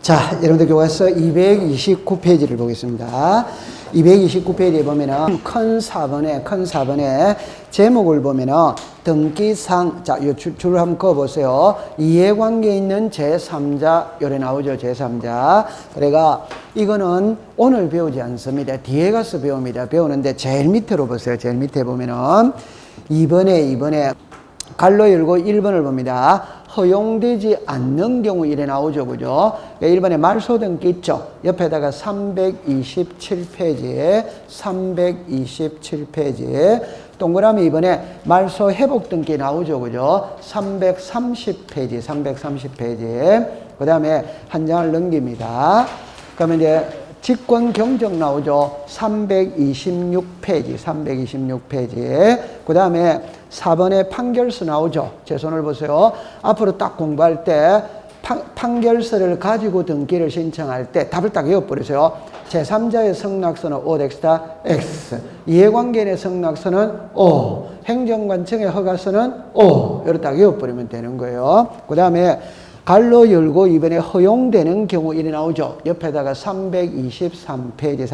자, 여러분들 교과서 229페이지를 보겠습니다. 229페이지에 보면은 큰 4번에 제목을 보면은 등기상, 자, 요 줄 한번 그어보세요. 이해관계 있는 제3자, 요래 나오죠, 제3자. 그래가 이거는 오늘 배우지 않습니다. 뒤에 가서 배웁니다. 배우는데 제일 밑으로 보세요. 제일 밑에 보면은 2번에 갈로 열고 1번을 봅니다. 허용되지 않는 경우 이래 나오죠. 그죠? 1번에 말소등기 있죠? 옆에다가 327페이지에 동그라미 2번에 말소 회복등기 나오죠. 그죠? 330페이지. 그 다음에 한 장을 넘깁니다. 그러면 이제 직권 경적 나오죠. 326페이지. 그 다음에 4번에 판결서 나오죠. 제 손을 보세요. 앞으로 딱 공부할 때 판결서를 가지고 등기를 신청할 때 답을 딱 외워버리세요. 제3자의 성락서는 O 덱스타 X, 이해관계인의 성락서는 O, 행정관청의 허가서는 O, 이렇게 딱 외워버리면 되는 거예요. 그 다음에 갈로 열고 이번에 허용되는 경우 이래 나오죠. 옆에다가 323페이지.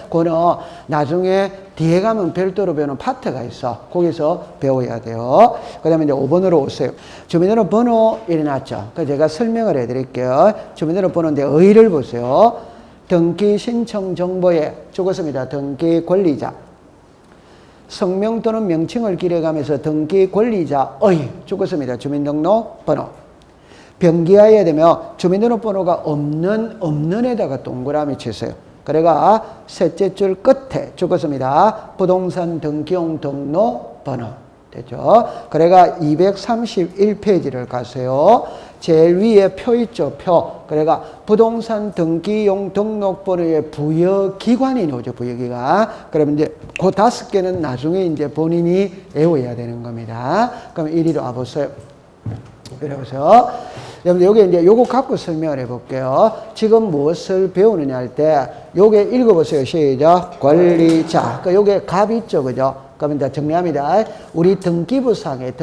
그거는 나중에 뒤에 가면 별도로 배우는 파트가 있어. 거기서 배워야 돼요. 그 다음에 이제 5번으로 오세요. 주민등록번호 이래 놨죠. 그래서 제가 설명을 해드릴게요. 주민등록번호인데 의의를 보세요. 등기 신청 정보에 적었습니다. 등기 권리자. 성명 또는 명칭을 기록하면서 등기 권리자의 적었습니다. 주민등록번호. 병기하에 되면 주민등록번호가 없는 에다가 동그라미 치세요. 그래가 셋째 줄 끝에 적었습니다. 부동산 등기용 등록번호. 됐죠? 그래가 231페이지를 가세요. 제일 위에 표 있죠, 표. 그래가 부동산 등기용 등록번호의 부여기관이 나오죠, 부여기관. 그러면 이제 그 5개는 나중에 이제 본인이 외워야 되는 겁니다. 그럼 이리로 와보세요. 이리 보세요. 여러분들 여기 이제 요거 갖고 설명을 해볼게요. 지금 무엇을 배우느냐 할 때 요게 읽어보세요. 시작. 권리자. 그러니까 요게 갑이 있죠, 그죠? 그러면 이제 정리합니다. 우리 등기부상에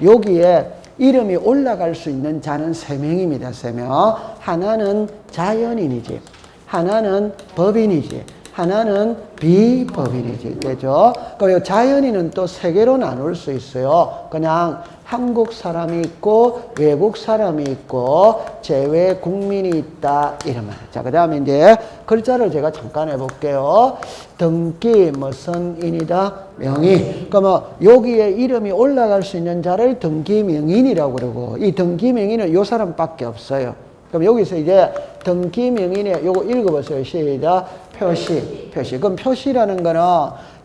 여기에 이름이 올라갈 수 있는 자는 3명입니다. 3명. 하나는 자연인이지, 하나는 법인이지, 하나는 비법인이지. 되죠? 그리고 자연인은 또 3개로 나눌 수 있어요. 그냥 한국 사람이 있고 외국 사람이 있고 제외 국민이 있다 이러면. 자, 그 다음에 이제 글자를 제가 잠깐 해볼게요. 등기 무슨 인이다 명의. 그러면 여기에 이름이 올라갈 수 있는 자를 등기 명인이라고 그러고, 이 등기 명인은 요 사람밖에 없어요. 그럼 여기서 이제 등기 명인의 요거 읽어보세요. 시작. 표시. 그럼 표시라는 거는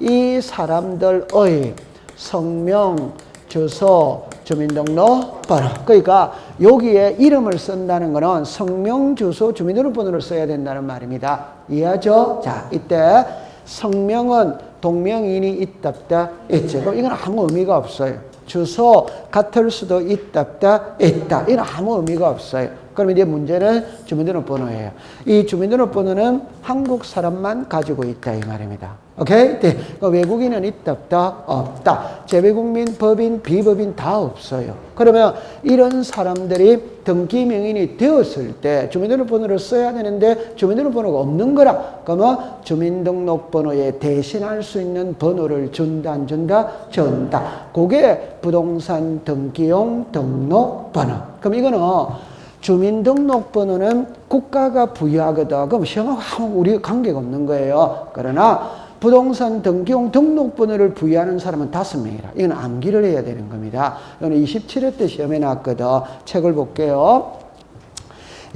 이 사람들의 성명, 주소, 주민등록번호. 그러니까 여기에 이름을 쓴다는 거는 성명, 주소, 주민등록번호를 써야 된다는 말입니다. 이해하죠? 자, 이때 성명은 동명인이 있다 있죠. 그럼 이건 아무 의미가 없어요. 주소 같을 수도 있다 있다. 이건 아무 의미가 없어요. 그럼 이제 문제는 주민등록번호예요. 이 주민등록번호는 한국 사람만 가지고 있다 이 말입니다. 오케이? 네. 외국인은 있다 없다. 제외국민, 법인, 비법인 다 없어요. 그러면 이런 사람들이 등기명인이 되었을 때 주민등록번호를 써야 되는데 주민등록번호가 없는 거라. 그러면 주민등록번호에 대신할 수 있는 번호를 준다 안 준다? 준다. 그게 부동산 등기용 등록번호. 그럼 이거는 주민등록번호는 국가가 부여하거든. 그럼 시험하고 아무 우리 관계가 없는 거예요. 그러나 부동산 등기용 등록번호를 부여하는 사람은 5명이라. 이건 암기를 해야 되는 겁니다. 이거는 27회 때 시험에 나왔거든. 책을 볼게요.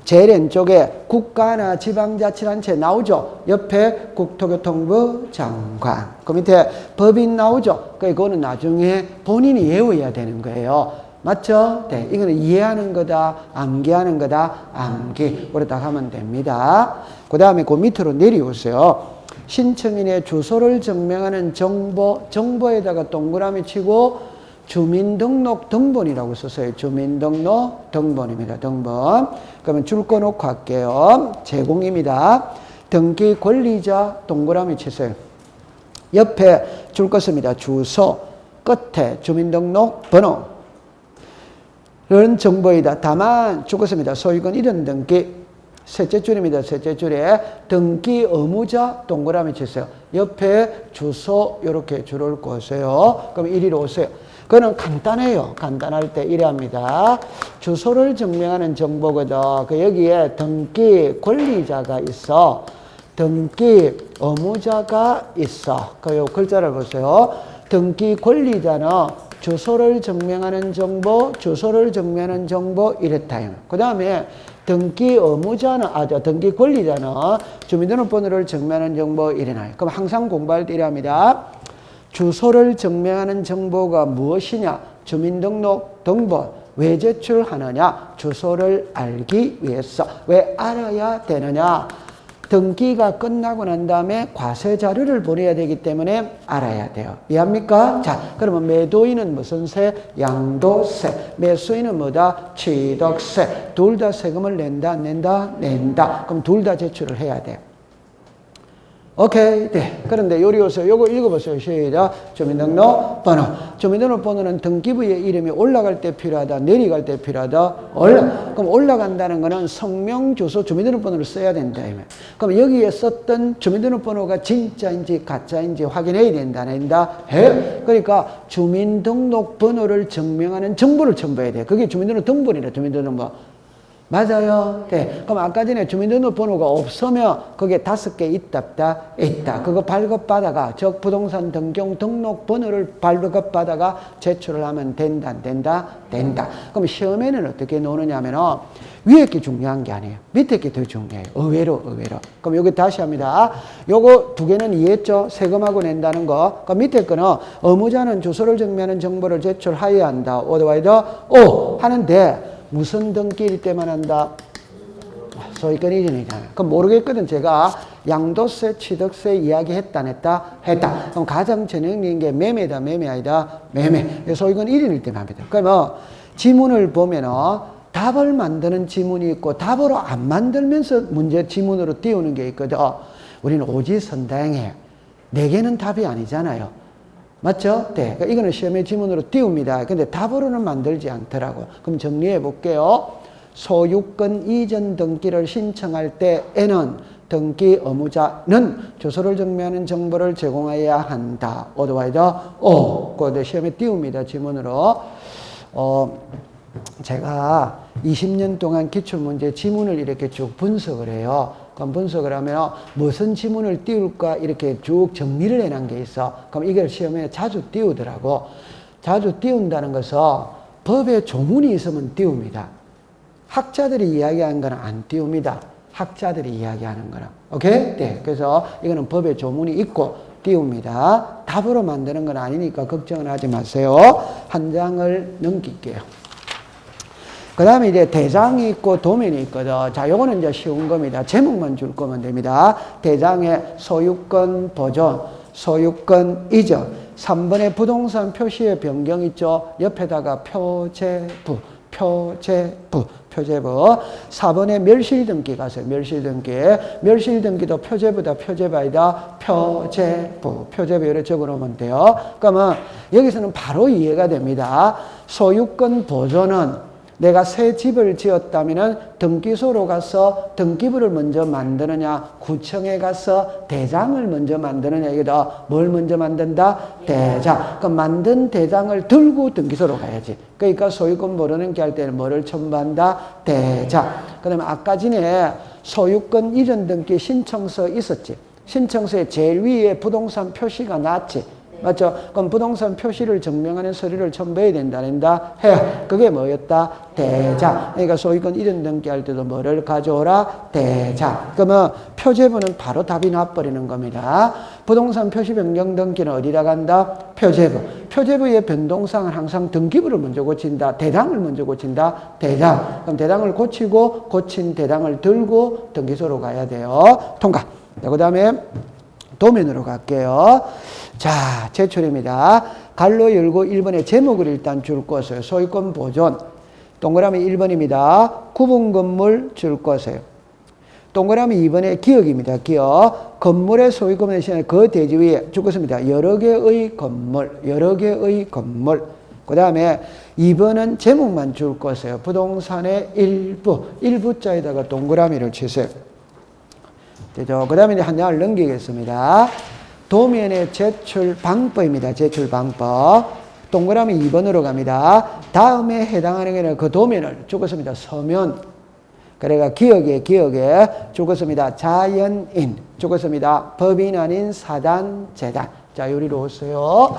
제일 왼쪽에 국가나 지방자치단체 나오죠. 옆에 국토교통부 장관. 그 밑에 법인 나오죠. 그거는 나중에 본인이 외워야 되는 거예요. 맞죠? 네. 이거는 이해하는 거다, 암기하는 거다, 암기. 그렇다 하면 됩니다. 그 다음에 그 밑으로 내려오세요. 신청인의 주소를 증명하는 정보에다가 동그라미 치고 주민등록 등본이라고 썼어요. 주민등록 등본입니다. 등본. 그러면 줄 꺼놓고 할게요. 제공입니다. 등기 권리자 동그라미 치세요. 옆에 줄 껐습니다. 주소, 끝에 주민등록 번호. 그런 정보이다. 다만 죽었습니다. 소유권 이전 등기. 셋째 줄입니다. 셋째 줄에 등기 의무자 동그라미 치세요. 옆에 주소 이렇게 줄을 그으세요. 그럼 이리로 오세요. 그거는 간단해요. 간단할 때 이래 합니다. 주소를 증명하는 정보거든. 그 여기에 등기 권리자가 있어. 등기 의무자가 있어. 그 글자를 보세요. 등기 권리자는 주소를 증명하는 정보, 주소를 증명하는 정보 이랬다. 그 다음에 등기 의무자는, 등기 권리자는 주민등록번호를 증명하는 정보 이래나요. 그럼 항상 공부할 때 이랍니다. 주소를 증명하는 정보가 무엇이냐? 주민등록 등본. 왜 제출하느냐? 주소를 알기 위해서. 왜 알아야 되느냐? 등기가 끝나고 난 다음에 과세 자료를 보내야 되기 때문에 알아야 돼요. 이해합니까? 자, 그러면 매도인은 무슨 세? 양도세. 매수인은 뭐다? 취득세. 둘 다 세금을 낸다, 안 낸다? 낸다. 그럼 둘 다 제출을 해야 돼요. 오케이. 네. 그런데 요리 오세요. 요거 읽어보세요. 시작. 주민등록번호. 주민등록번호는 등기부의 이름이 올라갈 때 필요하다, 내려갈 때 필요하다. 그럼 올라간다는 거는 성명, 주소, 주민등록번호를 써야 된다. 그럼 여기에 썼던 주민등록번호가 진짜인지 가짜인지 확인해야 된다, 안 된다? 해. 그러니까 주민등록번호를 증명하는 정보를 첨부해야 돼. 그게 주민등록 등본이래, 주민등록번호. 맞아요. 네. 그럼 아까 전에 주민등록번호가 없으면 그게 5개 있다, 있다. 그거 발급받아가, 즉 부동산 등경 등록번호를 발급받아가 제출을 하면 된다, 안 된다? 된다. 그럼 시험에는 어떻게 노느냐 하면은 위에 게 중요한 게 아니에요. 밑에 게 더 중요해요. 의외로. 그럼 여기 다시 합니다. 요거 두 개는 이해했죠? 세금하고 낸다는 거. 그럼 밑에 거는 의무자는 주소를 증명하는 정보를 제출하여야 한다. 오더와이더 오 하는데 무슨 등기일 때만 한다? 소유권 이전이잖아요. 그럼 모르겠거든. 제가 양도세, 취득세 이야기 했다, 안 했다? 했다. 그럼 가장 전형적인 게 매매다, 매매 아니다? 매매. 소유권 이전일 때만 합니다. 그러면 지문을 보면은 답을 만드는 지문이 있고 답으로 안 만들면서 문제 지문으로 띄우는 게 있거든. 우리는 오지선다행해. 4개는 답이 아니잖아요. 맞죠? 네. 그러니까 이거는 시험의 지문으로 띄웁니다. 근데 답으로는 만들지 않더라고요. 그럼 정리해 볼게요. 소유권 이전 등기를 신청할 때에는 등기 의무자는 주소를 증명하는 정보를 제공해야 한다. 오더와이더 오. 그거 시험에 띄웁니다. 지문으로. 제가 20년 동안 기출문제 지문을 이렇게 쭉 분석을 해요. 그럼 분석을 하면 무슨 지문을 띄울까 이렇게 쭉 정리를 해놓은 게 있어. 그럼 이걸 시험에 자주 띄우더라고. 자주 띄운다는 것은 법에 조문이 있으면 띄웁니다. 학자들이 이야기하는 거는 안 띄웁니다. 학자들이 이야기하는 거는. 오케이? 네. 그래서 이거는 법에 조문이 있고 띄웁니다. 답으로 만드는 건 아니니까 걱정은 하지 마세요. 한 장을 넘길게요. 그 다음에 이제 대장이 있고 도면이 있거든. 자, 요거는 이제 쉬운 겁니다. 제목만 줄 거면 됩니다. 대장에 소유권 보존, 소유권 이전, 3번에 부동산 표시의 변경 있죠. 옆에다가 표제부. 4번에 멸실등기 가세요. 멸실등기도 표제부다, 표제부 아니다. 표제부 이렇게 적어놓으면 돼요. 그러면 여기서는 바로 이해가 됩니다. 소유권 보존은 내가 새 집을 지었다면 등기소로 가서 등기부를 먼저 만드느냐, 구청에 가서 대장을 먼저 만드느냐, 이거다. 뭘 먼저 만든다? 대장. 그럼 만든 대장을 들고 등기소로 가야지. 그러니까 소유권 모르는 게 할 때는 뭐를 첨부한다? 대장. 그 다음에 아까 전에 소유권 이전 등기 신청서 있었지. 신청서에 제일 위에 부동산 표시가 났지. 맞죠? 그럼 부동산 표시를 증명하는 서류를 첨부해야 된다, 안 된다? 해요. 그게 뭐였다? 대장. 그러니까 소유권 이전 등기할 때도 뭐를 가져오라? 대장. 그러면 표제부는 바로 답이 나버리는 겁니다. 부동산 표시 변경 등기는 어디다 간다? 표제부. 표제부의 변동사항은 항상 등기부를 먼저 고친다. 대장을 먼저 고친다. 대장. 그럼 대장을 고치고 고친 대장을 들고 등기소로 가야 돼요. 통과. 그 다음에 도면으로 갈게요. 자, 제출입니다. 갈로 열고 1번에 제목을 일단 줄 것이에요. 소유권 보존. 동그라미 1번입니다. 구분 건물 줄 것이에요. 동그라미 2번에 기억입니다. 기억. 건물의 소유권 대신에 그 대지 위에 줄 것입니다. 여러 개의 건물. 그 다음에 2번은 제목만 줄 거세요. 부동산의 일부자에다가 동그라미를 치세요. 되죠? 그 다음에 한 장을 넘기겠습니다. 도면의 제출 방법입니다. 제출 방법. 동그라미 2번으로 갑니다. 다음에 해당하는 게는 그 도면을 죽었습니다. 서면. 그래가 기억에 죽었습니다. 자연인. 죽었습니다. 법인 아닌 사단, 재단. 자, 요리로 오세요.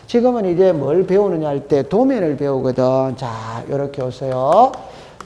지금은 이제 뭘 배우느냐 할 때 도면을 배우거든. 자, 요렇게 오세요.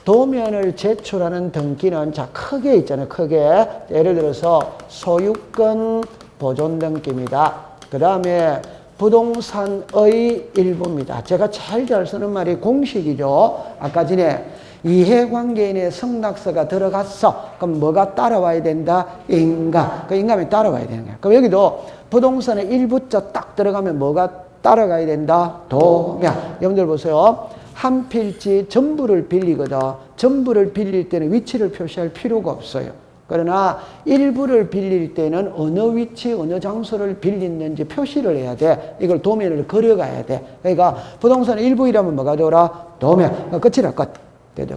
도면을 제출하는 등기는 자, 크게 있잖아요. 크게. 예를 들어서 소유권 보존 등기입니다. 그 다음에 부동산의 일부입니다. 제가 제일 잘 쓰는 말이 공식이죠. 아까 전에 이해관계인의 승낙서가 들어갔어. 그럼 뭐가 따라와야 된다? 인감. 그 인감이 따라와야 되는 거야. 그럼 여기도 부동산의 일부자 딱 들어가면 뭐가 따라가야 된다? 도면. 여러분들 보세요. 한 필지 전부를 빌리거든. 전부를 빌릴 때는 위치를 표시할 필요가 없어요. 그러나 일부를 빌릴 때는 어느 위치, 어느 장소를 빌리는지 표시를 해야 돼. 이걸 도면을 그려가야 돼. 그러니까 부동산의 일부이라면 뭐가 되어라? 도면. 끝이라 끝.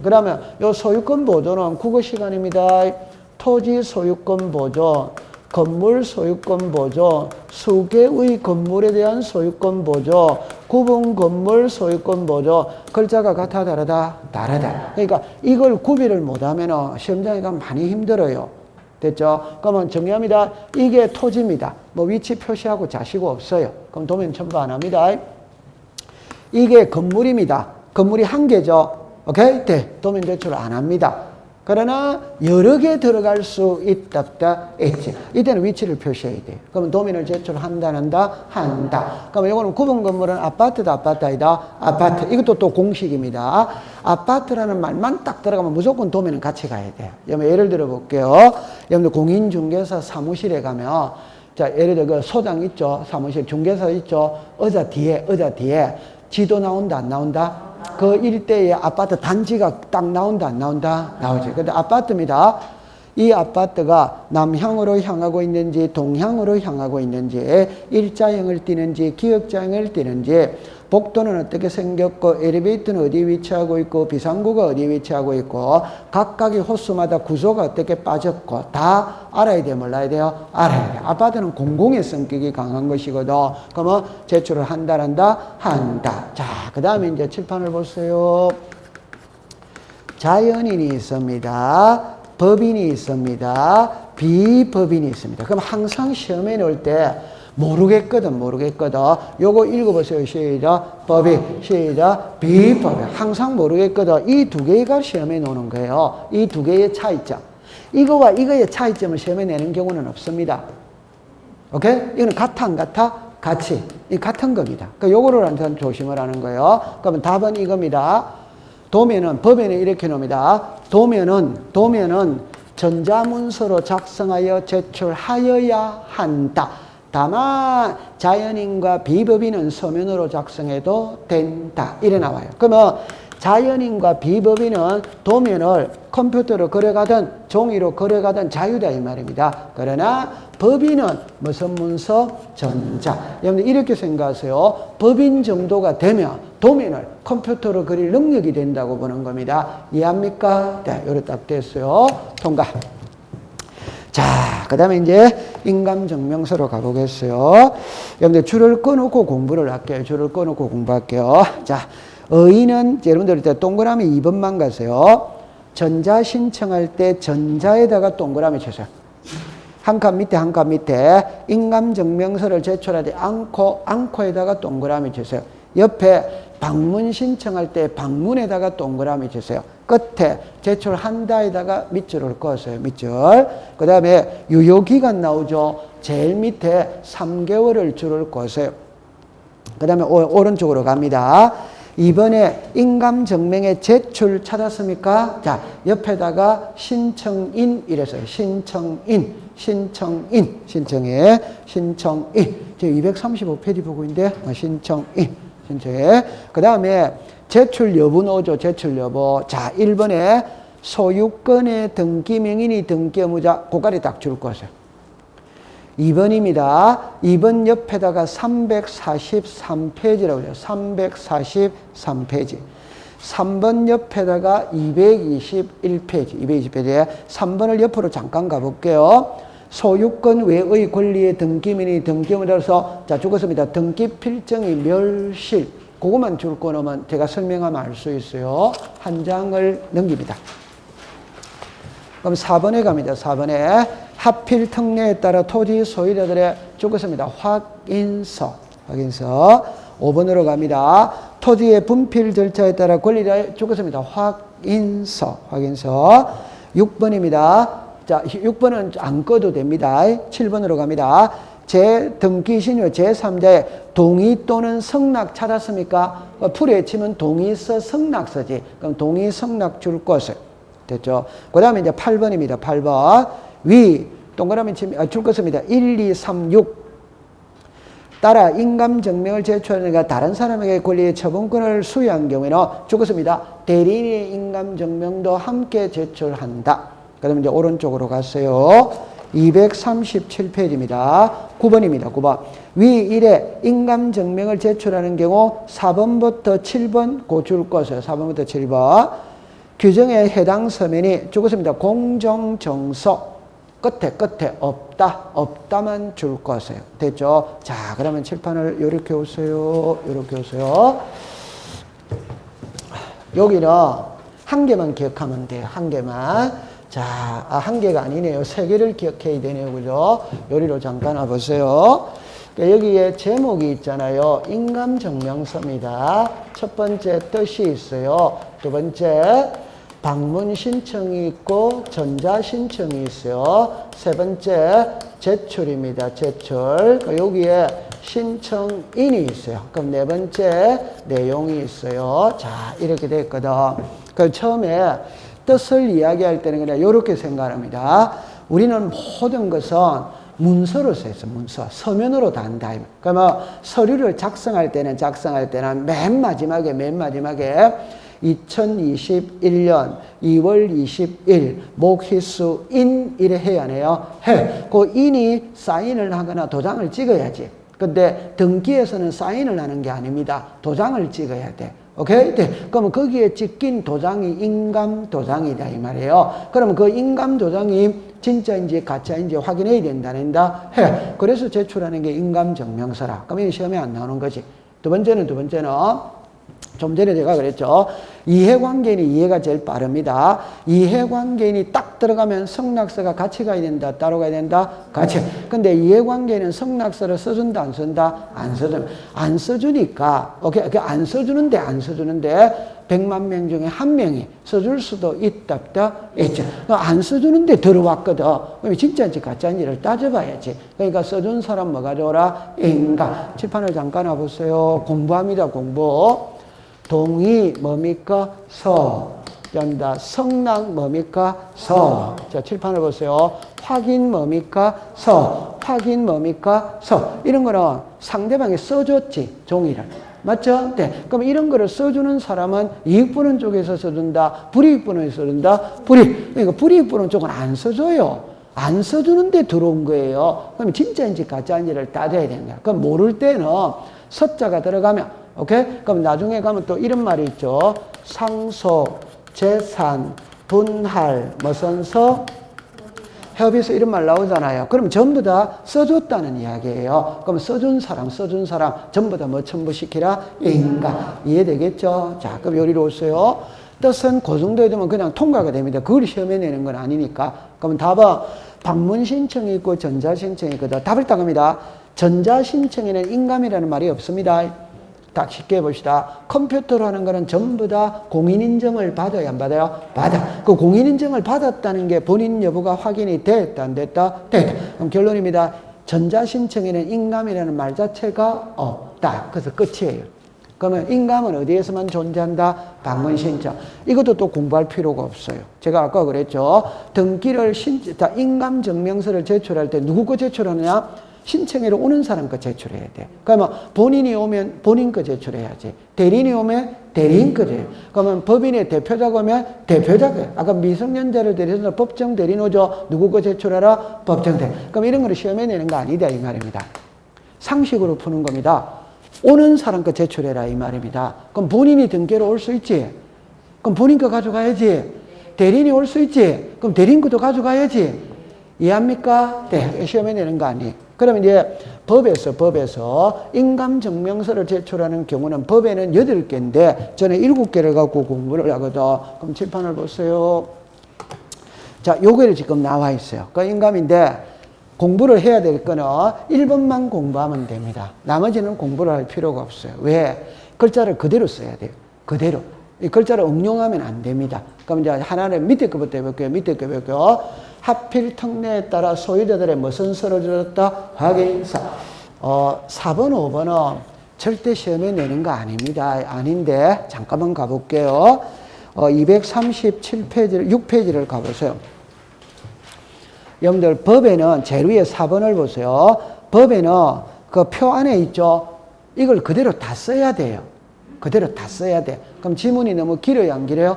그러면 요 소유권 보존은 국어 시간입니다. 토지 소유권 보존, 건물 소유권 보존, 수개의 건물에 대한 소유권 보존, 구분 건물 소유권 보존. 글자가 같아 다르다? 다르다. 그러니까 이걸 구비를 못하면 시험장에 가면 많이 힘들어요. 됐죠? 그러면 정리합니다. 이게 토지입니다. 뭐 위치 표시하고 자시고 없어요. 그럼 도면 첨부 안 합니다. 이게 건물입니다. 건물이 한 개죠. 오케이? 네. 도면 제출 안 합니다. 그러나 여러 개 들어갈 수 있다, 있지. 이때는 위치를 표시해야 돼요. 그러면 도면을 제출한다, 한다. 그러면 이거는 구분 건물은 아파트다, 아니다? 아파트. 이것도 또 공식입니다. 아파트라는 말만 딱 들어가면 무조건 도면은 같이 가야 돼요. 예를 들어 볼게요. 여러분들 공인중개사 사무실에 가면 자, 예를 들어 그 소장 있죠? 사무실 중개사 있죠? 의자 뒤에 지도 나온다, 안 나온다? 그 일대의 아파트 단지가 딱 나온다, 안 나온다? 나오죠. 근데 아파트입니다. 이 아파트가 남향으로 향하고 있는지, 동향으로 향하고 있는지, 일자형을 띠는지, 기역자형을 띠는지, 복도는 어떻게 생겼고, 엘리베이터는 어디 위치하고 있고, 비상구가 어디 위치하고 있고, 각각의 호수마다 구조가 어떻게 빠졌고, 다 알아야 돼요, 몰라야 돼요? 알아야 돼요. 아파트는 공공의 성격이 강한 것이거든. 그러면 제출을 한다. 자, 그 다음에 이제 칠판을 보세요. 자연인이 있습니다. 법인이 있습니다. 비법인이 있습니다. 그럼 항상 시험에 넣을 때 모르겠거든. 요거 읽어보세요. 시작. 법인, 시작. 비법인. 항상 모르겠거든. 이 두 개가 시험에 나오는 거예요. 이 두 개의 차이점. 이거와 이거의 차이점을 시험에 내는 경우는 없습니다. 오케이? 이거는 같아, 안 같아? 같이. 이 같은 겁니다. 그러니까 요거를 항상 조심을 하는 거예요. 그러면 답은 이겁니다. 도면은, 법에는 이렇게 놓습니다. 도면은 전자문서로 작성하여 제출하여야 한다. 다만 자연인과 비법인은 서면으로 작성해도 된다. 이래 나와요. 그러면 자연인과 비법인은 도면을 컴퓨터로 그려가든 종이로 그려가든 자유다 이 말입니다. 그러나 법인은 무슨 문서? 전자. 여러분들 이렇게 생각하세요. 법인 정도가 되면 도면을 컴퓨터로 그릴 능력이 된다고 보는 겁니다. 이해합니까? 네, 요렇게 딱 됐어요. 통과. 자, 그 다음에 이제 인감증명서로 가보겠어요. 여러분들 줄을 꺼놓고 공부를 할게요. 줄을 꺼놓고 공부할게요. 자, 의의는 여러분들 일단 동그라미 2번만 가세요. 전자 신청할 때 전자에다가 동그라미 쳐세요. 한 칸 밑에 인감증명서를 제출하지 않고에다가 동그라미 주세요. 옆에 방문 신청할 때 방문에다가 동그라미 주세요. 끝에 제출한다에다가 밑줄을 그었어요. 밑줄. 그 다음에 유효기간 나오죠. 제일 밑에 3개월을 줄을 그었어요. 그 다음에 오른쪽으로 갑니다. 이번에 인감증명의 제출 찾았습니까? 자, 옆에다가 신청인 이랬어요. 신청인. 신청해. 저 235페이지 보고 있는데, 신청해. 그 다음에 제출 여부 나오죠. 제출 여부. 자, 1번에 소유권의 등기명인이 등기 의무자, 고가리 딱 줄 것이에요. 2번입니다. 2번 옆에다가 343페이지라고 해요. 343페이지. 3번 옆에다가 221페이지. 220페이지에 3번을 옆으로 잠깐 가볼게요. 소유권 외의 권리의 등기민이 등기음을 따라서 자 죽었습니다. 등기 필정이 멸실. 그것만 줄 거면 제가 설명하면 알 수 있어요. 한 장을 넘깁니다. 그럼 4번에 갑니다. 4번에 하필 특례에 따라 토지 소유자들의 죽었습니다. 확인서. 5번으로 갑니다. 토지의 분필 절차에 따라 권리자의 죽었습니다. 확인서. 6번입니다. 자, 6번은 안 꺼도 됩니다. 7번으로 갑니다. 등기신유 제3자의 동의 또는 성낙 찾았습니까? 풀이에 치면 동의서 성낙서지. 그럼 동의 성낙 줄 것을. 됐죠? 그 다음에 이제 8번입니다. 8번. 위, 동그라미 치면, 줄 것입니다. 1, 2, 3, 6. 따라 인감증명을 제출하는 다른 사람에게 권리의 처분권을 수여한 경우에는 줄 것입니다. 대리인의 인감증명도 함께 제출한다. 그 다음에 이제 오른쪽으로 갔어요. 237페이지입니다. 9번입니다. 9번. 위 1에 인감증명을 제출하는 경우 4번부터 7번 고줄 것을 4번부터 7번. 규정에 해당 서면이 죽었습니다. 공정정서 끝에 없다만 줄 것이에요. 됐죠? 자, 그러면 칠판을 요렇게 오세요. 요렇게 오세요. 여기는 한 개만 기억하면 돼요. 한 개만. 자, 한 개가 아니네요. 세 개를 기억해야 되네요. 그죠? 요리로 잠깐 와보세요. 여기에 제목이 있잖아요. 인감증명서입니다. 첫 번째 뜻이 있어요. 두 번째 방문 신청이 있고 전자 신청이 있어요. 세 번째 제출입니다. 제출. 여기에 신청인이 있어요. 그럼 네 번째 내용이 있어요. 자, 이렇게 됐거든. 그 처음에 뜻을 이야기할 때는 그냥 이렇게 생각합니다. 우리는 모든 것은 문서로 써있어. 문서. 서면으로 다 한다. 그러면 서류를 작성할 때는 맨 마지막에 2021년 2월 20일 목희수인 이래 해야 하네요. 그 인이 사인을 하거나 도장을 찍어야지. 근데 등기에서는 사인을 하는 게 아닙니다. 도장을 찍어야 돼. 오케이? 네. 그러면 거기에 찍힌 도장이 인감 도장이다 이 말이에요. 그러면 그 인감 도장이 진짜인지 가짜인지 확인해야 된다. 그래서 제출하는 게 인감 증명서라. 그러면 시험에 안 나오는 거지. 두 번째는 좀 전에 제가 그랬죠. 이해관계인이 이해가 제일 빠릅니다. 이해관계인이 딱 들어가면 성낙서가 같이 가야 된다. 따로 가야 된다. 같이. 근데 이해관계인은 성낙서를 써준다. 안 쓴다. 안 써주니까. 오케이. 안 써주는데 100만 명 중에 한 명이 써줄 수도 있다. 있죠. 안 써주는데 들어왔거든. 그럼 진짜인지 가짜인지를 따져봐야지. 그러니까 써준 사람 뭐가 좋으라? 인감. 칠판을 잠깐 와보세요. 공부합니다. 공부. 동의 뭡니까? 서. 연다. 성낙 뭡니까? 서. 자, 칠판을 보세요. 확인 뭡니까? 서. 확인 뭡니까? 서. 이런 거는 상대방이 써줬지, 종이를. 맞죠? 네. 그럼 이런 거를 써주는 사람은 이익 보는 쪽에서 써준다, 불이익 보는 쪽에서 써준다, 그러니까 불이익 보는 쪽은 안 써줘요. 안 써주는데 들어온 거예요. 그럼 진짜인지 가짜인지를 따져야 되는 거야. 그럼 모를 때는 서자가 들어가면 오케이? 그럼 나중에 가면 또 이런 말이 있죠. 상속, 재산, 분할, 무슨서? 협의서 이런 말 나오잖아요. 그럼 전부 다 써줬다는 이야기예요. 그럼 써준 사람 전부 다 뭐 첨부시키라? 인감. 이해되겠죠? 자, 그럼 여기로 오세요. 뜻은 그 정도에 되면 그냥 통과가 됩니다. 그걸 시험에 내는 건 아니니까. 그럼 답은 방문 신청이 있고 전자 신청이 있거든. 답을 딱 합니다. 전자 신청에는 인감이라는 말이 없습니다. 딱 쉽게 봅시다. 컴퓨터로 하는 거는 전부 다 공인인증을 받아요, 안 받아요? 받아. 그 공인인증을 받았다는 게 본인 여부가 확인이 됐다, 안 됐다? 됐다. 그럼 결론입니다. 전자신청에는 인감이라는 말 자체가 없다. 그래서 끝이에요. 그러면 인감은 어디에서만 존재한다? 방문신청. 이것도 또 공부할 필요가 없어요. 제가 아까 그랬죠. 등기를 인감증명서를 제출할 때 누구 거 제출하느냐? 신청해로 오는 사람 거 제출해야 돼. 그러면 본인이 오면 본인 거 제출해야지. 대리인이 오면 대리인 거 제. 그러면 법인의 대표자가 오면 대표자가. 아까 미성년자를 대리해서 법정 대리인 오죠. 누구 거 제출하라? 법정 대리. 그럼 이런 거를 시험에 내는 거 아니다 이 말입니다. 상식으로 푸는 겁니다. 오는 사람 거 제출해라 이 말입니다. 그럼 본인이 등기로 올 수 있지. 그럼 본인 거 가져가야지. 대리인이 올 수 있지. 그럼 대리인 것도 가져가야지. 이해합니까? 네, 시험에 내는 거 아니. 그러면 이제 법에서 인감증명서를 제출하는 경우는 법에는 8개인데 저는 7개를 갖고 공부를 하거든. 그럼 칠판을 보세요. 자, 요거를 지금 나와 있어요. 그 인감인데 공부를 해야 될 거는 1번만 공부하면 됩니다. 나머지는 공부를 할 필요가 없어요. 왜? 글자를 그대로 써야 돼요. 그대로. 이 글자를 응용하면 안 됩니다. 그럼 이제 하나는 밑에 거부터 해볼게요. 밑에 거 해볼게요. 하필 특례에 따라 소유자들의 무슨 서를 들었다? 확인서. 4번, 5번은 절대 시험에 내는 거 아닙니다. 아닌데, 잠깐만 가볼게요. 237페이지를, 6페이지를 가보세요. 여러분들, 법에는 제일 위에 4번을 보세요. 법에는 그 표 안에 있죠? 이걸 그대로 다 써야 돼요. 그대로 다 써야 돼. 그럼 지문이 너무 길어요, 안 길어요?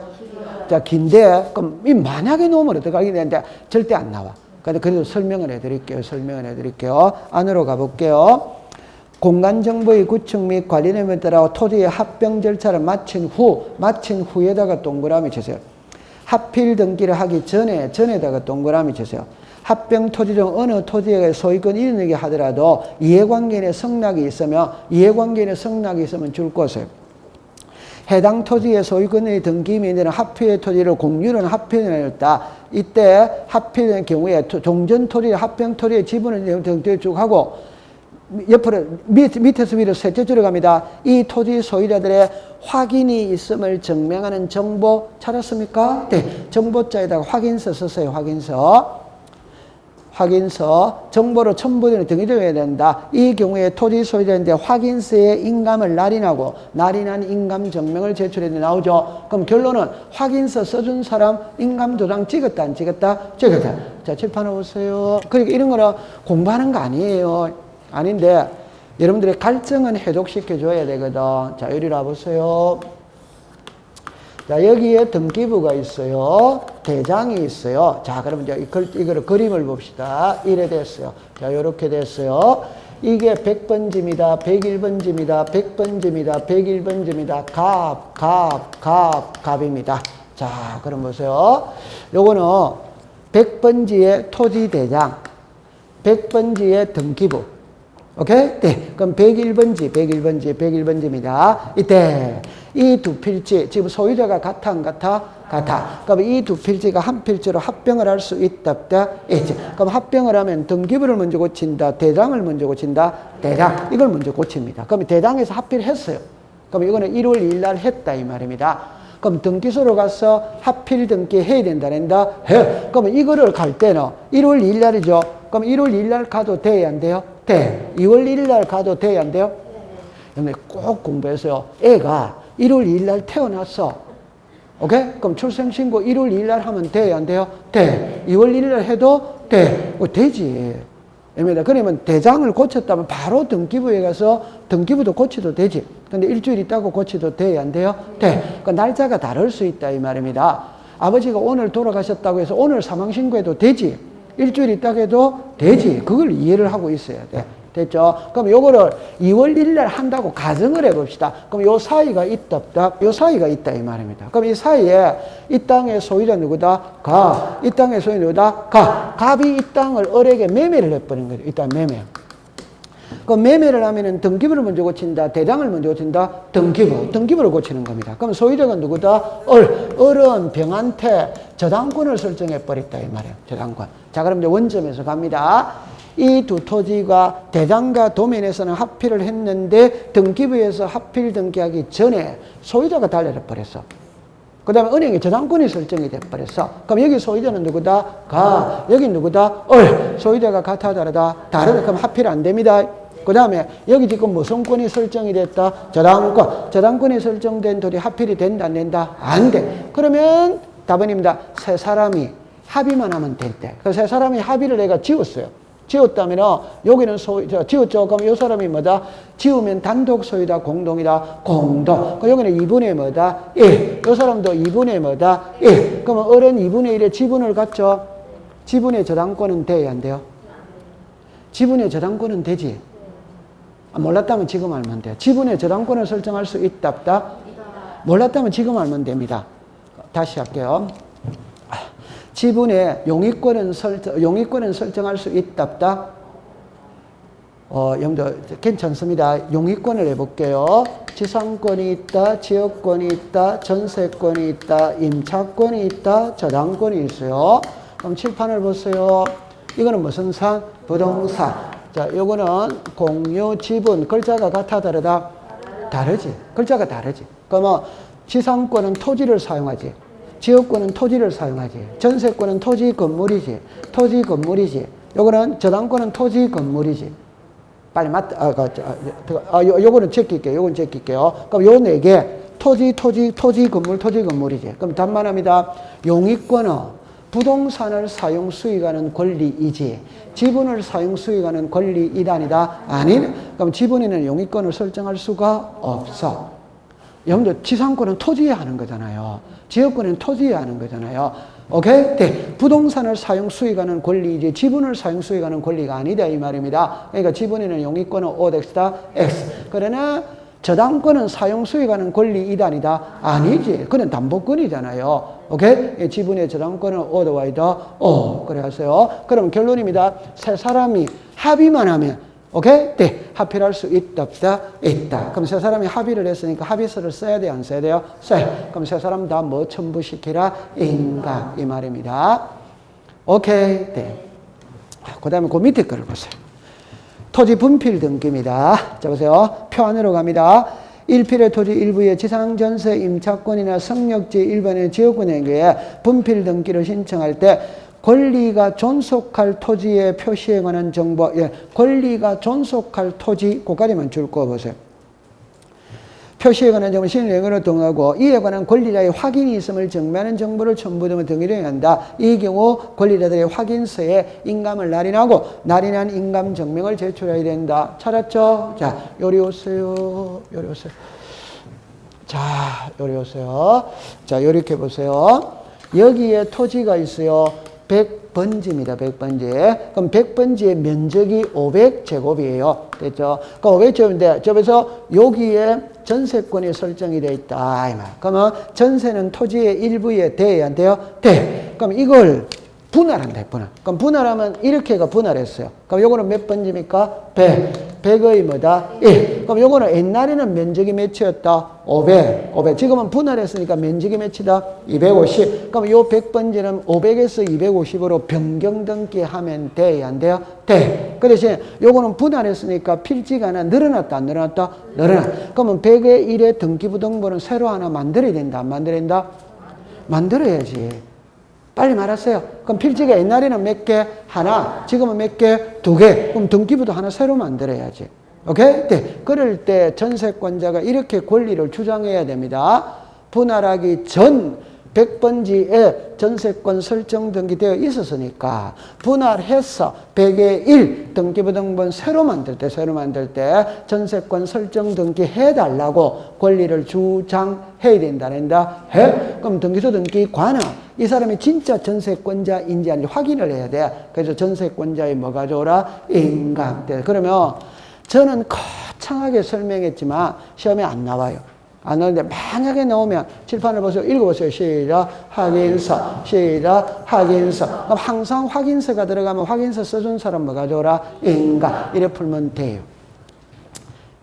자, 긴데, 그럼 이 만약에 놓으면 어떡하게 되는데 절대 안 나와. 그래도 설명을 해드릴게요. 안으로 가볼게요. 공간정보의 구축 및 관리 내용에 따라 토지의 합병 절차를 마친 후에다가 동그라미 치세요. 합필 등기를 하기 전에다가 동그라미 치세요. 합병 토지 중 어느 토지에 소유권 이전이게 하더라도 이해관계인의 성락이 있으면 줄 것을. 해당 토지의 소유권의 등기민들은 합필의 토지를 공유는 합필했다. 이때 합필의 경우에 종전 토지, 합병 토지의 지분을 등기해 쭉 하고 옆으로 밑에서 위로 셋째 줄에 갑니다. 이 토지 소유자들의 확인이 있음을 증명하는 정보 찾았습니까? 네. 정보자에다가 확인서 썼어요. 확인서 정보로 첨부되는 등기되어야 된다. 이 경우에 토지 소유자인데 확인서에 인감을 날인한 인감 증명을 제출해야 나오죠. 그럼 결론은 확인서 써준 사람 인감 도장 찍었다 안 찍었다? 찍었다. 자, 칠판을 보세요. 그러니까 이런 거는 공부하는 거 아니에요. 아닌데 여러분들의 갈증은 해독시켜 줘야 되거든. 자, 이리 와보세요. 자, 여기에 등기부가 있어요. 대장이 있어요. 자, 그러면 이제 이거를 그림을 봅시다. 이래 됐어요. 자, 요렇게 됐어요. 이게 100번지입니다. 101번지입니다. 100번지입니다. 101번지입니다. 갑입니다. 자, 그럼 보세요. 요거는 100번지의 토지 대장, 100번지의 등기부. 오케이? 네. 그럼 101번지입니다. 이때 이 두 필지, 지금 소유자가 같아, 안 같아? 같아. 그럼 이 두 필지가 한 필지로 합병을 할 수 있다, 없다? 있지. 그럼 합병을 하면 등기부를 먼저 고친다, 대장을 먼저 고친다, 대장. 이걸 먼저 고칩니다. 그럼 대장에서 합필했어요. 그럼 이거는 1월 2일 날 했다, 이 말입니다. 그럼 등기소로 가서 합필 등기 해야 된다, 해. 그러면 이거를 갈 때는 1월 2일 날이죠. 그럼 1월 2일 날 가도 돼야 안 돼요? 돼. 2월 1일 날 가도 돼야 안 돼요? 근데 꼭 공부해서요. 애가 1월 2일 날 태어났어. 오케이? 그럼 출생신고 1월 2일 날 하면 돼야 안 돼요? 돼. 2월 1일 날 해도 돼. 되지. 그러면 대장을 고쳤다면 바로 등기부에 가서 등기부도 고쳐도 되지. 근데 일주일 있다고 고쳐도 돼야 안 돼요? 돼. 그러니까 날짜가 다를 수 있다 이 말입니다. 아버지가 오늘 돌아가셨다고 해서 오늘 사망신고해도 되지. 일주일 있다고 해도 되지. 그걸 이해를 하고 있어야 돼. 됐죠? 그럼 요거를 2월 1일 날 한다고 가정을 해봅시다. 그럼 요 사이가 있다, 없다? 요 사이가 있다, 이 말입니다. 그럼 이 사이에 이 땅의 소유자 누구다? 가. 이 땅의 소유자 누구다? 가. 갑이 이 땅을 을에게 매매를 해버린 거죠. 이 땅 매매. 그럼 매매를 하면은 등기부를 먼저 고친다, 대장을 먼저 고친다, 등기부를 고치는 겁니다. 그럼 소유자가 누구다? 을은 병한테 저당권을 설정해 버렸다, 이 말이에요. 저당권. 자, 그럼 이제 원점에서 갑니다. 이 두 토지가 대장과 도면에서는 합필을 했는데 등기부에서 합필 등기하기 전에 소유자가 달려져 버렸어. 그 다음에 은행에 저당권이 설정이 돼 버렸어. 그럼 여기 소유자는 누구다? 가. 여기 누구다? 소유자가 같아, 다르다? 다르다. 그럼 합필 안 됩니다. 그 다음에 여기 지금 무슨 권이 설정이 됐다? 저당권. 저당권이 설정된 토지 합필이 된다, 안 된다? 안 돼. 그러면 답은입니다. 세 사람이 합의만 하면 될 때. 그 세 사람이 합의를 내가 지었어요. 지었다면 여기는 소유, 지었죠. 그럼 이 사람이 뭐다? 지으면 단독 소유다, 공동이다, 공동. 그럼 여기는 2분의 뭐다? 1. 이 사람도 2분의 뭐다? 1. 그러면 어른 2분의 1의 지분을 갖죠. 지분의 저당권은 돼야 안 돼요? 지분의 저당권은 되지. 몰랐다면 지금 알면 돼요. 지분의 저당권을 설정할 수 있다, 없다? 몰랐다면 지금 알면 됩니다. 다시 할게요. 지분의 용의권은 설정할 수 있다, 없다? 여러분들 괜찮습니다. 용의권을 해볼게요. 지상권이 있다, 지역권이 있다, 전세권이 있다, 임차권이 있다, 저당권이 있어요. 그럼 칠판을 보세요. 이거는 무슨 산? 부동산. 자, 요거는 공유, 지분. 글자가 같아, 다르다? 다르지. 글자가 다르지. 그러면 지상권은 토지를 사용하지. 지역권은 토지를 사용하지. 전세권은 토지 건물이지. 토지 건물이지. 요거는 저당권은 토지 건물이지. 빨리 요거는 제낄게요. 요건 제낄게요. 그럼 요 네 개. 토지 건물, 토지 건물이지. 그럼 답만합니다. 용의권은 부동산을 사용 수익하는 권리이지 지분을 사용 수익하는 권리이다 아니다? 아니. 그럼 지분에는 용의권을 설정할 수가 없어. 여러분들 지상권은 토지에 하는 거잖아요. 지역권은 토지에 하는 거잖아요. 오케이? 네. 부동산을 사용 수익하는 권리이지 지분을 사용 수익하는 권리가 아니다 이 말입니다. 그러니까 지분에는 용의권은 OX다 X. 그러나 저당권은 사용 수익하는 권리이다 아니다? 아니지. 그건 담보권이잖아요. 오케이? 지분의 저당권은 O도 Y도 O. 그래 하세요. 그럼 결론입니다. 세 사람이 합의만 하면 오케이? 네. 합의할 수 있다, 없다? 있다. 그럼 세 사람이 합의를 했으니까 합의서를 써야 돼요, 안 써야 돼요? 써요. 그럼 세 사람 다 뭐 첨부시키라? 인가. 이 말입니다. 오케이? 네. 그 다음에 그 밑에 거를 보세요. 토지 분필 등기입니다. 자, 보세요. 표 안으로 갑니다. 1필의 토지 일부의 지상, 전세, 임차권이나 성역지 일반의 지역권에게 분필 등기를 신청할 때 권리가 존속할 토지의 표시에 관한 정보, 권리가 존속할 토지, 그까지만 줄 거 보세요. 표시에 관한 정보를 신뢰행위로 등하고 이에 관한 권리자의 확인이 있음을 증명하는 정보를 첨부 등을 등기를 한다. 이 경우 권리자들의 확인서에 인감을 날인한 인감 증명을 제출해야 된다. 찾았죠? 자, 요리 오세요. 요리 오세요. 자, 요리 오세요. 자, 요렇게 보세요. 여기에 토지가 있어요. 100번지입니다. 100번지. 그럼 100번지의 면적이 500제곱이에요. 됐죠? 그럼 500제곱인데, 저에서 여기에 전세권이 설정이 되어 있다. 이 말. 그러면 전세는 토지의 일부에 돼야 안 돼요? 돼. 그럼 이걸 분할한다. 분할. 그럼 분할하면 이렇게가 분할했어요. 그럼 요거는 몇 번지입니까? 100. 100의 뭐다? 1. 그럼 요거는 옛날에는 면적이 몇이었다? 500. 500. 지금은 분할했으니까 면적이 몇이다? 250. 그럼 요 100번지는 500에서 250으로 변경 등기하면 돼? 안 돼요? 돼. 그 대신 요거는 분할했으니까 필지가 하나 늘어났다? 안 늘어났다? 늘어났다. 그러면 100의 1의 등기부등본은 새로 하나 만들어야 된다? 안 만들어야 된다? 만들어야지. 빨리 말하세요. 그럼 필지가 옛날에는 몇 개? 하나. 지금은 몇 개? 2개. 그럼 등기부도 하나 새로 만들어야지. 오케이? 네. 그럴 때 전세권자가 이렇게 권리를 주장해야 됩니다. 분할하기 전 100번지에 전세권 설정 등기되어 있었으니까 분할해서 100의 1 등기부등본 새로 만들 때 전세권 설정 등기 해달라고 권리를 주장해야 된다. 해? 그럼 등기소 등기관은 이 사람이 진짜 전세권자인지 아닌지 확인을 해야 돼. 그래서 전세권자의 뭐가 좋으라? 인감. 그러면 저는 거창하게 설명했지만 시험에 안 나와요. 안 나오는데 만약에 나오면 칠판을 보세요. 읽어보세요. 시작. 확인서. 시작. 확인서. 그럼 항상 확인서가 들어가면 확인서 써준 사람 뭐가 좋으라? 인감. 이래 풀면 돼요.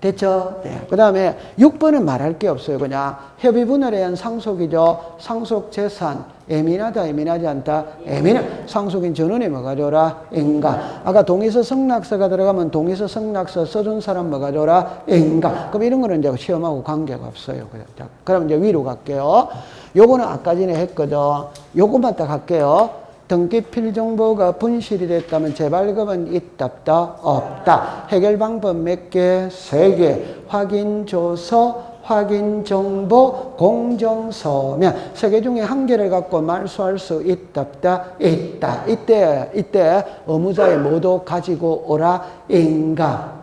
됐죠? 네. 그 다음에 6번은 말할 게 없어요. 그냥 협의분할에 의한 상속이죠. 상속재산. 예민하다, 예민하지 않다? 상속인 전원이 뭐가 좋으라? 인감. 아까 동의서 성락서가 들어가면 동의서 성락서 써준 사람 뭐가 좋으라? 인감. 그럼 이런 거는 이제 시험하고 관계가 없어요. 자, 그럼 이제 위로 갈게요. 요거는 아까 전에 했거든. 요것만 딱 할게요. 등기필 정보가 분실이 됐다면 재발급은 있다, 없다? 없다. 해결 방법 몇 개? 3개. 확인, 조서, 확인 정보 공정 서면 세 개 중에 한 개를 갖고 말소할 수 있다 없다 있다. 이때 의무자의 뭐도 가지고 오라 인가.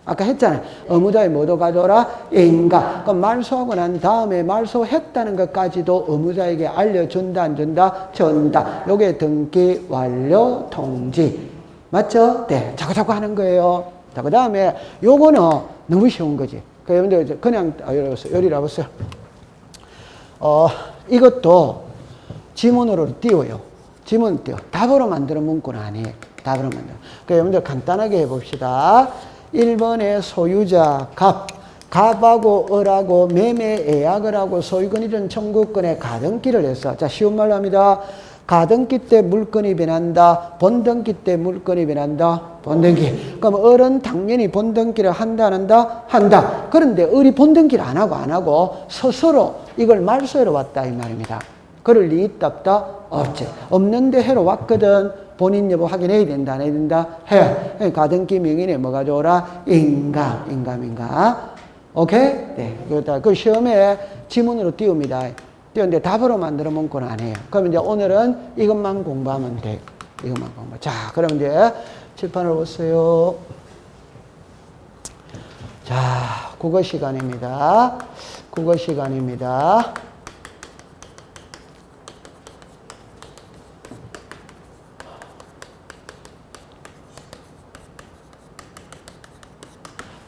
아까 했잖아요. 의무자의 뭐도 가져오라 인가. 그럼 말소하고 난 다음에 말소했다는 것까지도 의무자에게 알려준다 안 준다? 준다. 요게 등기 완료 통지. 맞죠? 네. 자꾸 하는 거예요. 자, 그 다음에 요거는 너무 쉬운 거지. 여러분들 그냥 요리를 해보세요. 이것도 지문으로 띄워요. 지문 띄워. 답으로 만드는 문구는 아니에요. 답으로 만들어. 여러분들 간단하게 해봅시다. 1번에 소유자 갑하고 을하고 매매 예약을 하고 소유권 이전 청구권에 가등기를 했어. 자, 쉬운 말로 합니다. 가등기 때 물건이 변한다. 본등기 때 물건이 변한다. 본등기. 그럼 을은 당연히 본등기를 한다 안 한다? 한다. 그런데 을이 본등기를 안 하고 스스로 이걸 말소하러 왔다 이 말입니다. 그럴 리 있다 없다? 없지. 없는데 해로 왔거든. 본인 여부 확인해야 된다 안 해야 된다? 해. 가등기 명인에 뭐 가져오라? 인감. 오케이? 네. 그 시험에 지문으로 띄웁니다. 띄우는데 답으로 만들어 문구는 아니에요. 그럼 이제 오늘은 이것만 공부하면 돼. 이것만 공부. 자, 그럼 이제 칠판을 보세요. 자, 국어 시간입니다. 국어 시간입니다.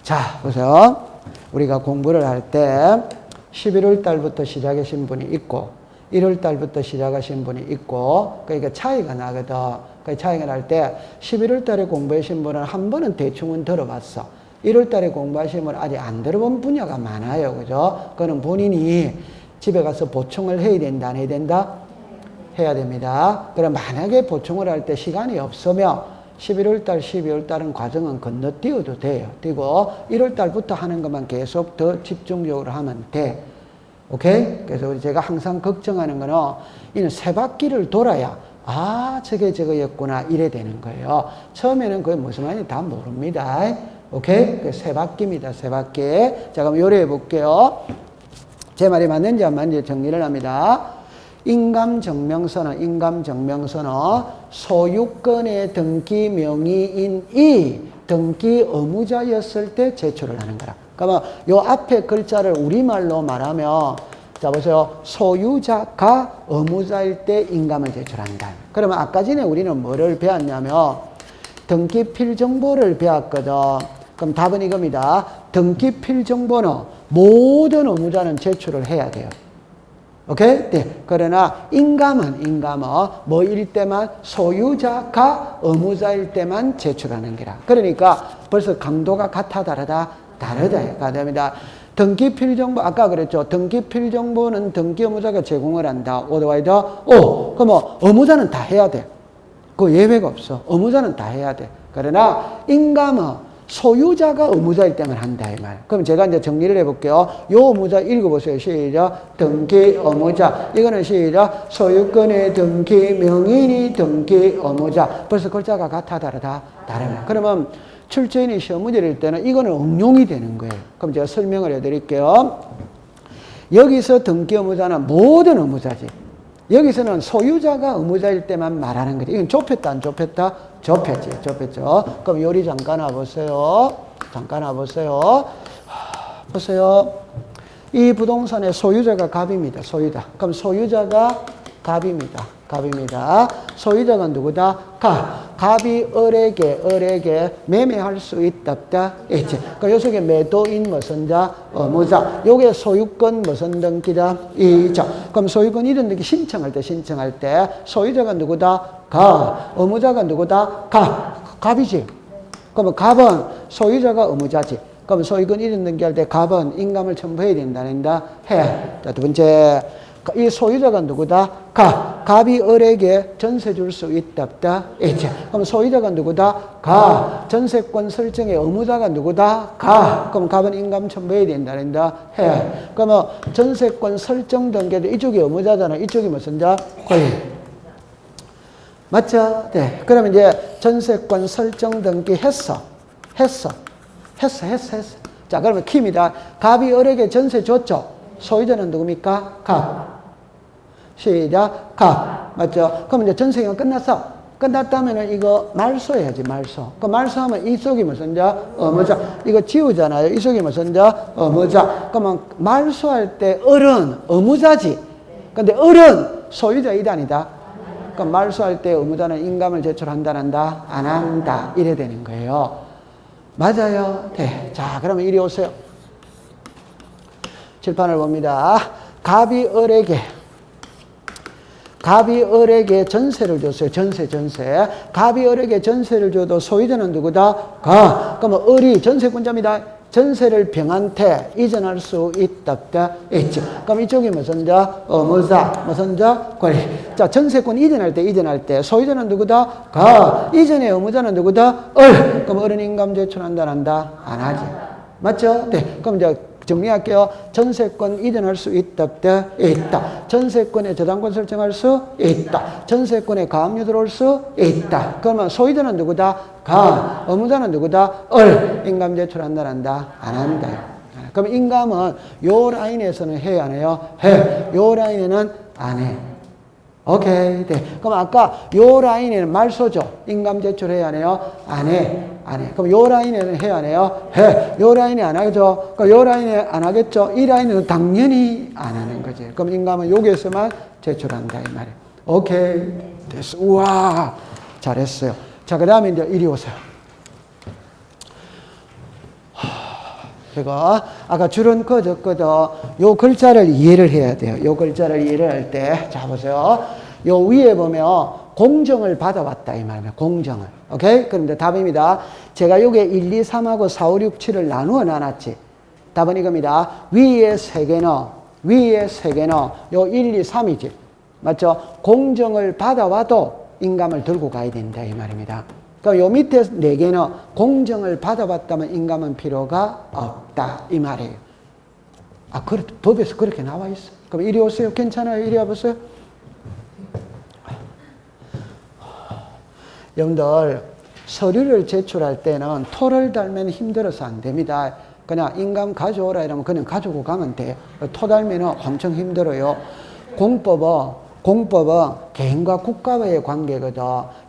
자, 보세요. 우리가 공부를 할 때 11월 달부터 시작하신 분이 있고 1월 달부터 시작하신 분이 있고 그러니까 차이가 나거든. 그 차이가 날 때 11월 달에 공부하신 분은 한 번은 대충은 들어봤어. 1월 달에 공부하신 분은 아직 안 들어본 분야가 많아요. 그죠? 그거는 본인이 집에 가서 보충을 해야 된다, 안 해야 된다? 해야 됩니다. 그럼 만약에 보충을 할 때 시간이 없으면 11월 달, 12월 달은 과정은 건너뛰어도 돼요. 뛰고 1월 달부터 하는 것만 계속 더 집중적으로 하면 돼. 오케이? 그래서 제가 항상 걱정하는 거는 이는 세 바퀴를 돌아야 아, 저거였구나 이래 되는 거예요. 처음에는 그게 무슨 말인지 다 모릅니다. 오케이? 그 세 바퀴입니다. 세 바퀴. 자, 그럼 요리해 볼게요. 제 말이 맞는지 안 맞는지 정리를 합니다. 인감증명서는 소유권의 등기 명의인이 등기 의무자였을 때 제출을 하는 거라. 그러면 요 앞에 글자를 우리말로 말하면 자 보세요. 소유자가 의무자일 때 인감을 제출한다. 그러면 아까 전에 우리는 뭐를 배웠냐면 등기 필정보를 배웠거든. 그럼 답은 이겁니다. 등기 필정보는 모든 의무자는 제출을 해야 돼요. 오케이? 네. 그러나 인감은 뭐일 때만 소유자가 의무자일 때만 제출하는 거라. 그러니까 벌써 강도가 같아 다르다? 다르다. 다릅니다. 등기 필정보 아까 그랬죠. 등기 필정보는 등기 의무자가 제공을 한다. 오더와이더 그럼 의무자는 다 해야 돼. 그 예외가 없어. 의무자는 다 해야 돼. 그러나 인감은 소유자가 의무자일 때만 한다 이 말. 그럼 제가 이제 정리를 해볼게요. 요 의무자 읽어보세요. 시작. 등기 의무자. 이거는 시작. 소유권의 등기 명인이 등기 의무자. 벌써 글자가 같아 다르다? 다릅니다. 그러면 출제인이 시험 문제를 낼 때는 이거는 응용이 되는 거예요. 그럼 제가 설명을 해드릴게요. 여기서 등기 의무자는 모든 의무자지. 여기서는 소유자가 의무자일 때만 말하는 거지. 이건 좁혔다 안 좁혔다? 좁혔죠. 그럼 요리 잠깐 와보세요. 보세요. 이 부동산의 소유자가 갑입니다. 소유자. 그럼 소유자가 갑입니다. 소유자가 누구다? 갑이 을에게 매매할 수 있다 없다? 있지. 그럼 요 속에 매도인 무슨 자? 의무자. 요게 소유권 무슨 등기다? 이자. 그럼 소유권 이전 등기 신청할 때 소유자가 누구다? 의무자가 누구다? 갑이지. 그러면 갑은 소유자가 의무자지. 그럼 소유권 이전 등기할 때 갑은 인감을 첨부해야 된다? 해. 자, 두 번째. 이 소유자가 누구다? 갑이 을에게 전세 줄 수 있다 없다? 있지. 그럼 소유자가 누구다? 전세권 설정의 의무자가 누구다? 그럼 갑은 인감 첨부해야 된다? 해. 그러면 전세권 설정 등기도 이쪽이 의무자잖아. 이쪽이 무슨 자? 권리. 맞죠? 네. 그러면 이제 전세권 설정 등기 했어. 자, 자, 그러면 킴이다. 갑이 을에게 전세 줬죠? 소유자는 누굽니까? 갑. 시작. 갑. 맞죠? 그럼 이제 전세가 끝났어. 끝났다면 이거 말소해야지, 말소. 그 말소하면 이 속이 무슨 자? 어무자. 이거 지우잖아요. 이 속이 무슨 자? 어무자. 그러면 말소할 때 을은 어무자지. 근데 을은 소유자 이단이다. 그럼 말소할 때 의무자는 인감을 제출한다, 안 한다? 안 한다. 이래 되는 거예요. 맞아요? 네. 자, 그러면 이리 오세요. 칠판을 봅니다. 갑이 을에게 전세를 줬어요. 전세. 갑이 을에게 전세를 줘도 소유자는 누구다? 가. 그러면 을이 전세권자입니다. 전세를 병한테 이전할 수 있다, 없다? 있죠. 그럼 이쪽이 무슨 자? 어무자. 무슨 자? 권리. 자, 전세권 이전할 때 소유자는 누구다? 가. 이전의 의무자는 누구다? 을. 그럼 을은 인감 제출한다, 안 한다? 안 하지. 맞죠? 네. 그럼 이제 정리할게요. 전세권 이전할 수 있다, 없다? 있다. 전세권에 저당권 설정할 수 있다. 전세권에 가압류 들어올 수 있다. 그러면 소유자는 누구다? 가. 의무자는 누구다? 을. 인감 제출한다, 안 한다? 안 한다. 그럼 인감은 요 라인에서는 해, 안 해요? 해. 요 라인에는 안 해. 오케이. 네. 그럼 아까 요 라인에는 말소죠. 인감 제출해야 안 해요? 안 해. 안 해. 그럼 요 라인에는 해, 안 해요? 해. 요 라인에 안 하죠? 그럼 요 라인에 안 하겠죠? 이 라인에는 당연히 안 하는 거지. 그럼 인감은 여기에서만 제출한다, 이 말이에요. 오케이. 됐어. 우와. 잘했어요. 자, 그 다음에 이제 이리 오세요. 제가 아까 줄은 커졌거든. 요 글자를 이해를 해야 돼요. 요 글자를 이해를 할 때. 자, 보세요. 요 위에 보면 공정을 받아왔다, 이 말이에요. 공정을. 오케이? 그럼 이제 답입니다. 제가 요게 1, 2, 3하고 4, 5, 6, 7을 나누어 놔놨지. 답은 이겁니다. 위에 세 개는 요 1, 2, 3이지. 맞죠? 공정을 받아와도 인감을 들고 가야 된다, 이 말입니다. 그럼 요 밑에 네 개는 공정을 받아봤다면 인감은 필요가 없다, 이 말이에요. 아, 법에서 그렇게 나와 있어. 그럼 이리 오세요. 괜찮아요? 이리 와보세요. 여러분들, 서류를 제출할 때는 토를 달면 힘들어서 안 됩니다. 그냥 인감 가져오라 이러면 그냥 가지고 가면 돼. 토 달면은 엄청 힘들어요. 공법은 개인과 국가와의 관계거든.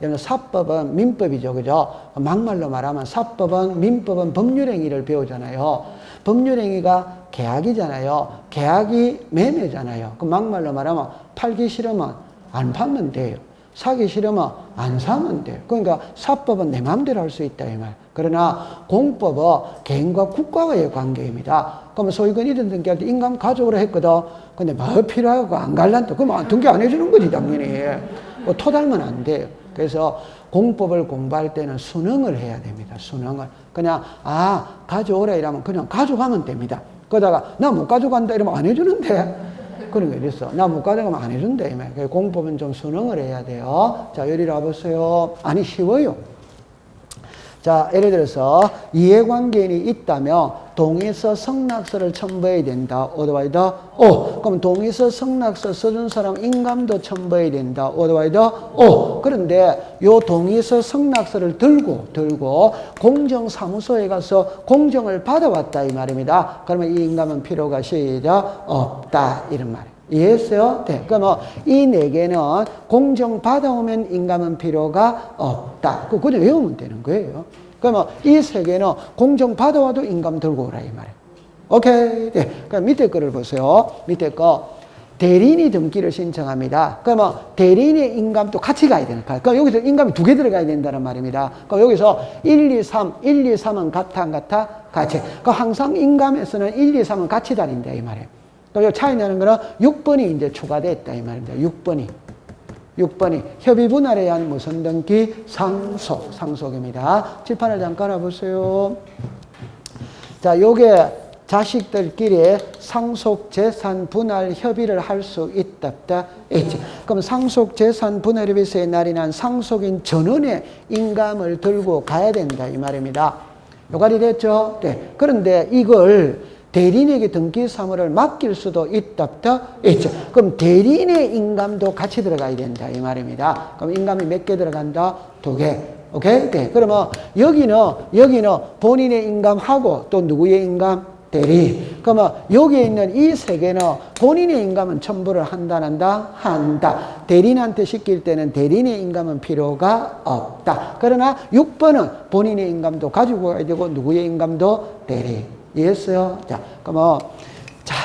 여러분, 사법은 민법이죠. 그죠? 막말로 말하면 사법은, 민법은 법률행위를 배우잖아요. 법률행위가 계약이잖아요. 계약이 매매잖아요. 그 막말로 말하면 팔기 싫으면 안 팔면 돼요. 사기 싫으면 안 사면 돼요. 그러니까 사법은 내 마음대로 할 수 있다, 이 말. 그러나 공법은 개인과 국가와의 관계입니다. 그러면 소유권 이전 등기할 때 인감 가져오라 했거든. 근데 뭐 필요하고 안 갈란다. 그럼 등기 안 해주는 거지, 당연히. 뭐 토달면 안 돼요. 그래서 공법을 공부할 때는 수능을 해야 됩니다. 수능을. 그냥, 가져오라 이러면 그냥 가져가면 됩니다. 그러다가 나 못 가져간다 이러면 안 해주는데. 그런 게 있어. 나 못 가져가면 안 해준다. 공법은 좀 수능을 해야 돼요. 자, 여기 와보세요. 아니, 쉬워요. 자, 예를 들어서 이해관계인이 있다면 동의서 성낙서를 첨부해야 된다. 어드바이더 O. 그럼 동의서 성낙서 써준 사람 인감도 첨부해야 된다. 어드바이더 O. 그런데 요 동의서 성낙서를 들고 공정사무소에 가서 공정을 받아왔다, 이 말입니다. 그러면 이 인감은 필요가 시작 없다, 이런 말이에요. 이해했어요? 네. 그러면 이 네 개는 공정 받아오면 인감은 필요가 없다. 그냥 외우면 되는 거예요. 그러면 이 세 개는 공정 받아와도 인감 들고 오라, 이 말이에요. 오케이? 네. 그럼 밑에 거를 보세요. 밑에 거. 대리인이 등기를 신청합니다. 그러면 대리인의 인감도 같이 가야 되는 거예요. 그러니까 여기서 인감이 두 개 들어가야 된다는 말입니다. 그러니까 여기서 1, 2, 3은 같아, 안 같아? 같이. 그러니까 항상 인감에서는 1, 2, 3은 같이 다닌다, 이 말이에요. 또 차이 나는 거는 6번이 이제 추가됐다, 이 말입니다. 6번이 협의 분할에 의한 무슨 등기 상속입니다. 칠판을 잠깐 와보세요. 자, 요게 자식들끼리 상속 재산 분할 협의를 할 수 있다, 없다? 있지. 그럼 상속 재산 분할 협의서에 날인한 상속인 전원의 인감을 들고 가야 된다, 이 말입니다. 요가리 됐죠? 네. 그런데 이걸 대리인에게 등기 사무를 맡길 수도 있다, 없다? 있죠. 그럼 대리인의 인감도 같이 들어가야 된다, 이 말입니다. 그럼 인감이 몇 개 들어간다? 2개. 오케이? 네. 그러면 여기는 본인의 인감하고 또 누구의 인감? 대리. 그러면 여기에 있는 이 세 개는 본인의 인감은 첨부를 한다, 한다. 대리인한테 시킬 때는 대리인의 인감은 필요가 없다. 그러나 6번은 본인의 인감도 가지고 가야 되고 누구의 인감도 대리. 이해했어요? 자, 그러면 자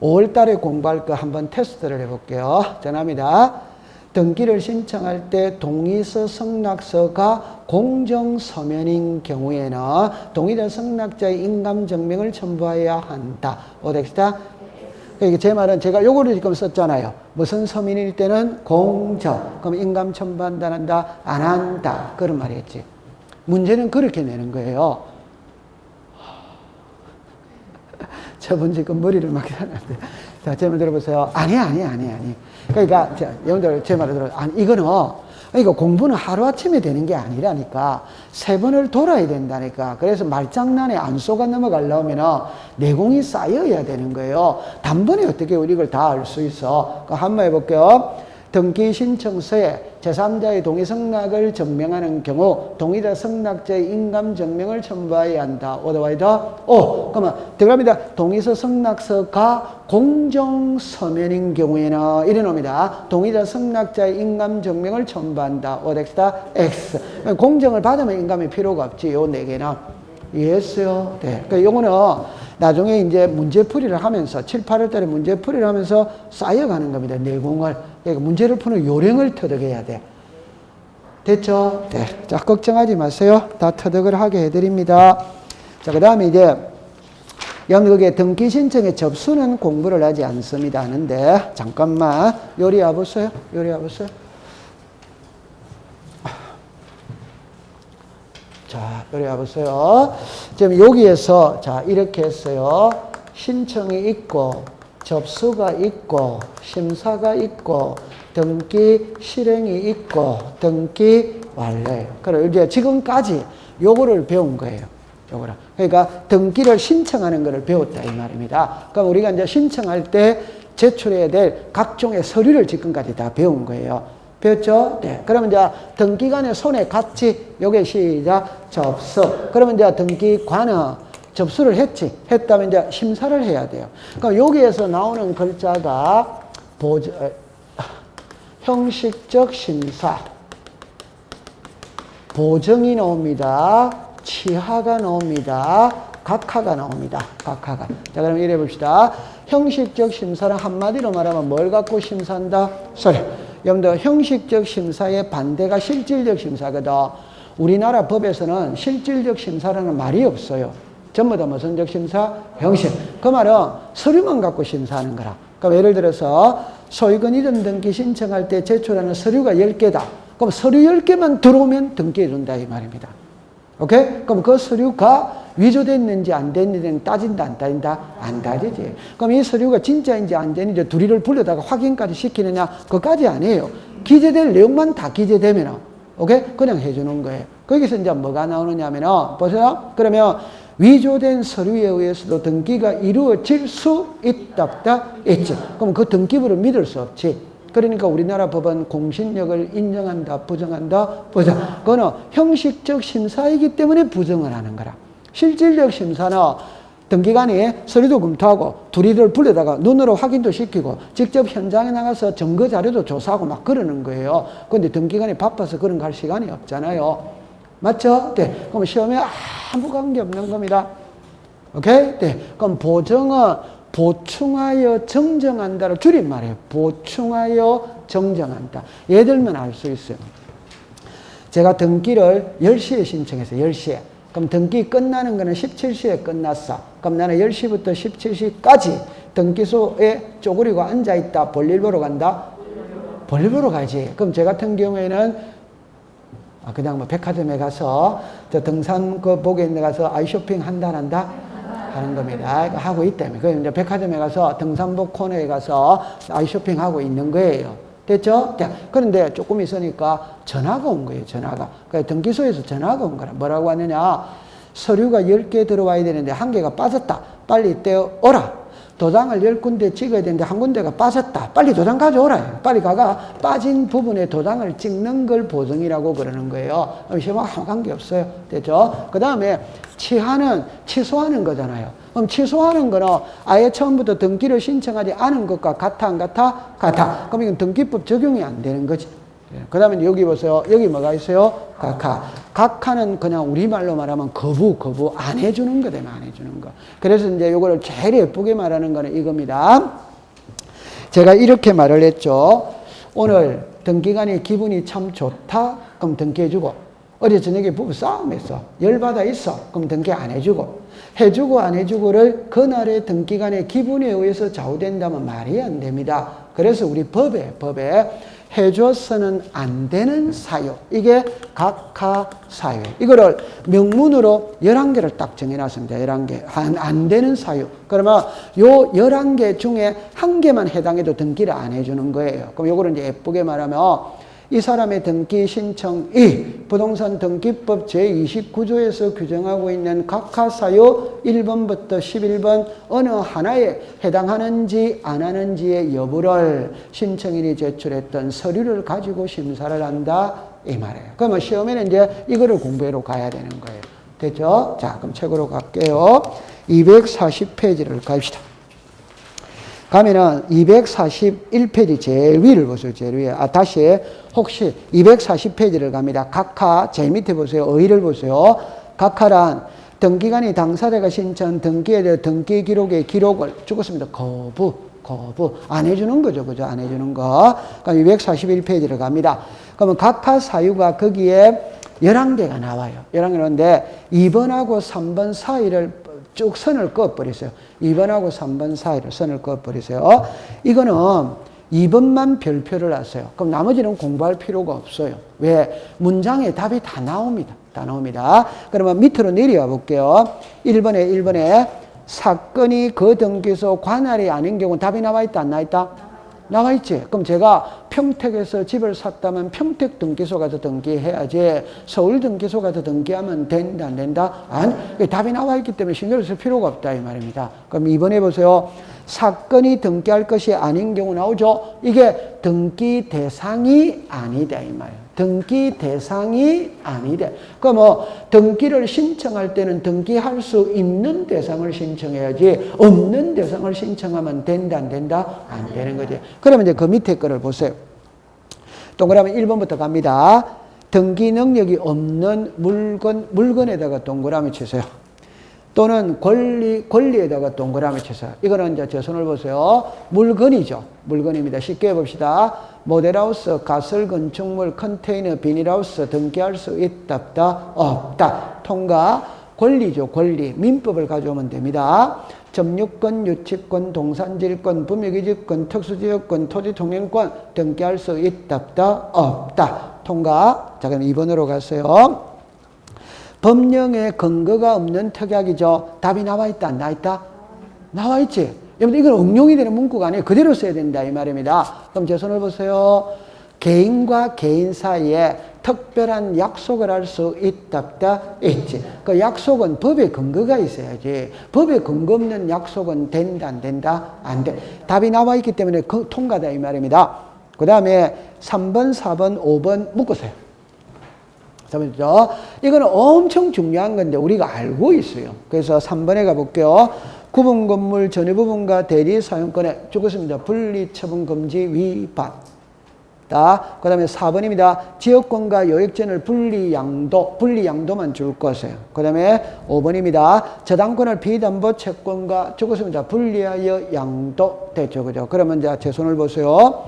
5월 달에 공부할 거 한번 테스트를 해볼게요. 전합니다. 등기를 신청할 때 동의서 승낙서가 공정서면인 경우에는 동의된 승낙자의 인감증명을 첨부해야 한다. 오됐다? 그러니까 제 말은 제가 요거를 지금 썼잖아요. 무슨 서면일 때는 공정. 그럼 인감 첨부한다, 한다? 안 한다. 그런 말이었지. 문제는 그렇게 내는 거예요. 저분 지금 머리를 막 하는데. 자, 제 말 들어보세요. 아니. 그러니까, 여러분들 제 말을 들어요. 아니, 그러니까 공부는 하루아침에 되는 게 아니라니까. 3번을 돌아야 된다니까. 그래서 말장난에 안 속아 넘어가려면 내공이 쌓여야 되는 거예요. 단번에 어떻게 우리 이걸 다 알 수 있어. 한번 해볼게요. 등기 신청서에 제3자의 동의 승낙을 증명하는 경우 동의자 승낙자의 인감 증명을 첨부해야 한다. 오더와이더 오. 그러면 들어갑니다. 동의서 승낙서가 공정서면인 경우에는 이래 놉니다. 동의자 승낙자의 인감 증명을 첨부한다. 오덱스다 X. 공정을 받으면 인감이 필요가 없지. 요 4개는. 이해했어요? 네. 그러니까 요거는 나중에 이제 문제풀이를 하면서 7, 8월 달에 문제풀이를 하면서 쌓여가는 겁니다. 내공을. 그러니까 문제를 푸는 요령을 터득해야 돼. 됐죠? 네. 자, 걱정하지 마세요. 다 터득을 하게 해드립니다. 자, 그 다음에 이제 여기 등기 신청의 접수는 공부를 하지 않습니다. 하는데 잠깐만 요리 와보세요. 자, 요리 와보세요. 지금 여기에서 자 이렇게 했어요. 신청이 있고 접수가 있고 심사가 있고 등기 실행이 있고 등기 완료예요. 그럼 이제 지금까지 요거를 배운 거예요. 요거를. 그러니까 등기를 신청하는 거를 배웠다 이 말입니다. 그럼 우리가 이제 신청할 때 제출해야 될 각종의 서류를 지금까지 다 배운 거예요. 배웠죠? 네. 그러면 이제 등기관의 손에 같이 요게 시작 접수. 그러면 이제 등기관은 접수를 했다면 이제 심사를 해야 돼요. 그러니까 여기에서 나오는 글자가 형식적 심사, 보정이 나옵니다. 치하가 나옵니다. 각하가 나옵니다. 각하가. 자, 그럼 이래 봅시다. 형식적 심사는 한마디로 말하면 뭘 갖고 심사한다? 소리. 여러분들 형식적 심사의 반대가 실질적 심사거든. 우리나라 법에서는 실질적 심사라는 말이 없어요. 전부 다 무슨적 심사? 형식. 그 말은 서류만 갖고 심사하는 거라. 그러니까 예를 들어서 소유권 이전 등기 신청할 때 제출하는 서류가 10개다. 그럼 서류 10개만 들어오면 등기해 준다 이 말입니다. 오케이? 그럼 그 서류가 위조됐는지 안 됐는지는 따진다 안 따진다? 안 따지지. 그럼 이 서류가 진짜인지 안 되는지 둘이를 불러다가 확인까지 시키느냐? 그거까지 안 해요. 기재될 내용만 다 기재되면 오케이? 그냥 해주는 거예요. 거기서 이제 뭐가 나오느냐면은 보세요. 그러면 위조된 서류에 의해서도 등기가 이루어질 수 있다, 있지. 그럼 그 등기부를 믿을 수 없지. 그러니까 우리나라 법은 공신력을 인정한다, 부정한다, 부정. 그거는 형식적 심사이기 때문에 부정을 하는 거라. 실질적 심사는 등기관이 서류도 검토하고 둘이를 불러다가 눈으로 확인도 시키고 직접 현장에 나가서 증거 자료도 조사하고 막 그러는 거예요. 그런데 등기관이 바빠서 그런 거 할 시간이 없잖아요. 맞죠? 네. 그럼 시험에 아무 관계 없는 겁니다. 오케이? 네. 그럼 보정은 보충하여 정정한다를 줄임말이에요. 보충하여 정정한다. 예를 들면 알 수 있어요. 제가 등기를 10시에 신청했어요. 10시에. 그럼 등기 끝나는 거는 17시에 끝났어. 그럼 나는 10시부터 17시까지 등기소에 쪼그리고 앉아있다. 볼일 보러 간다? 볼일 보러 가지. 그럼 제 같은 경우에는 그냥 뭐 백화점에 가서 저 등산 그 보게 있는 데 가서 아이쇼핑 한다 안 한다? 하는 겁니다. 하고 있다며. 그럼 이제 백화점에 가서 등산복 코너에 가서 아이쇼핑 하고 있는 거예요. 됐죠? 그런데 조금 있으니까 전화가 온 거예요. 전화가. 그러니까 등기소에서 전화가 온 거라. 뭐라고 하느냐? 서류가 10개 들어와야 되는데 1개가 빠졌다. 빨리 떼어오라. 도장을 10군데 찍어야 되는데 한 군데가 빠졌다. 빨리 도장 가져오라. 빨리 가가 빠진 부분에 도장을 찍는 걸 보정이라고 그러는 거예요. 시험하고 아무 관계없어요. 됐죠? 그 다음에 취소하는 거잖아요. 그럼 취소하는 거는 아예 처음부터 등기를 신청하지 않은 것과 같아 안 같아? 같아. 그럼 이건 등기법 적용이 안 되는 거지. 그 다음에 여기 보세요. 여기 뭐가 있어요? 각하. 각하는 그냥 우리말로 말하면 거부. 안 해주는 거 되면 안 해주는 거. 그래서 이제 요거를 제일 예쁘게 말하는 거는 이겁니다. 제가 이렇게 말을 했죠. 오늘 등기관이 기분이 참 좋다? 그럼 등기해주고. 어제 저녁에 부부 싸움했어. 열받아 있어. 그럼 등기 안 해주고. 해주고 안 해주고를 그날의 등기관의 기분에 의해서 좌우된다면 말이 안 됩니다. 그래서 우리 법에 해줘서는 안 되는 사유. 이게 각하사유. 이거를 명문으로 11개를 딱 정해놨습니다. 11개. 안 되는 사유. 그러면 요 11개 중에 한 개만 해당해도 등기를 안 해주는 거예요. 그럼 요거를 이제 예쁘게 말하면 이 사람의 등기 신청이 부동산 등기법 제29조에서 규정하고 있는 각하사유 1번부터 11번 어느 하나에 해당하는지 안 하는지의 여부를 신청인이 제출했던 서류를 가지고 심사를 한다 이 말이에요. 그러면 시험에는 이제 이거를 공부해로 가야 되는 거예요. 됐죠? 자, 그럼 책으로 갈게요. 240페이지를 갑시다. 가면은 241페이지 제일 위를 보세요. 제일 위에. 다시 혹시 240페이지를 갑니다. 각하 제일 밑에 보세요. 어휘를 보세요. 각하란 등기관이 당사자가 신청한 등기에 대해 등기 기록의 기록을 죽었습니다. 거부 안 해주는 거죠. 그죠? 안 해주는 거. 그럼 241페이지를 갑니다. 그러면 각하 사유가 거기에 11개가 나와요. 11개인데 2번하고 3번 사이를 쭉 선을 그어버리세요. 2번하고 3번 사이를 선을 그어버리세요. 이거는 2번만 별표를 하세요. 그럼 나머지는 공부할 필요가 없어요. 왜? 문장에 답이 다 나옵니다. 다 나옵니다. 그러면 밑으로 내려와 볼게요. 1번에 사건이 그 등기소 관할이 아닌 경우 답이 나와 있다, 안 나와 있다? 나와 있지. 그럼 제가 평택에서 집을 샀다면 평택 등기소 가서 등기해야지 서울 등기소 가서 등기하면 된다, 안 된다? 답이 나와 있기 때문에 신경을 쓸 필요가 없다 이 말입니다. 그럼 이번에 보세요. 사건이 등기할 것이 아닌 경우 나오죠. 이게 등기 대상이 아니다 이 말이에요. 등기 대상이 아니다. 그럼 등기를 신청할 때는 등기할 수 있는 대상을 신청해야지 없는 대상을 신청하면 된다 안 된다? 안 되는 거지. 그러면 이제 그 밑에 거를 보세요. 동그라미 1번부터 갑니다. 등기 능력이 없는 물건에다가 동그라미 치세요. 또는 권리에다가 동그라미 치세요. 이거는 이제 제 손을 보세요. 물건이죠. 물건입니다. 쉽게 해봅시다. 모델하우스, 가설 건축물, 컨테이너, 비닐하우스 등기할 수 있다, 없다. 통과. 권리죠. 권리. 민법을 가져오면 됩니다. 점유권, 유치권, 동산질권, 부묘기지권, 특수지역권, 토지통행권 등기할 수 있다, 없다. 통과. 자, 그럼 2번으로 갔어요. 법령에 근거가 없는 특약이죠. 답이 나와 있다, 안 나와 있다? 나와 있지. 여러분, 이건 응용이 되는 문구가 아니에요. 그대로 써야 된다, 이 말입니다. 그럼 제 손을 보세요. 개인과 개인 사이에 특별한 약속을 할 수 있다, 있지. 그 약속은 법에 근거가 있어야지. 법에 근거 없는 약속은 된다, 안 된다? 안 돼. 답이 나와 있기 때문에 통과다, 이 말입니다. 그 다음에 3번, 4번, 5번 묶으세요. 이거는 엄청 중요한 건데 우리가 알고 있어요. 그래서 3번에 가볼게요. 구분 건물 전유 부분과 대리 사용권에 죽었습니다. 분리 처분 금지 위반. 그 다음에 4번입니다. 지역권과 요역전을 분리 양도만 줄 것이에요. 그 다음에 5번입니다. 저당권을 비담보 채권과 죽었습니다. 분리하여 양도 됐죠. 그죠? 그러면 이제 제 손을 보세요.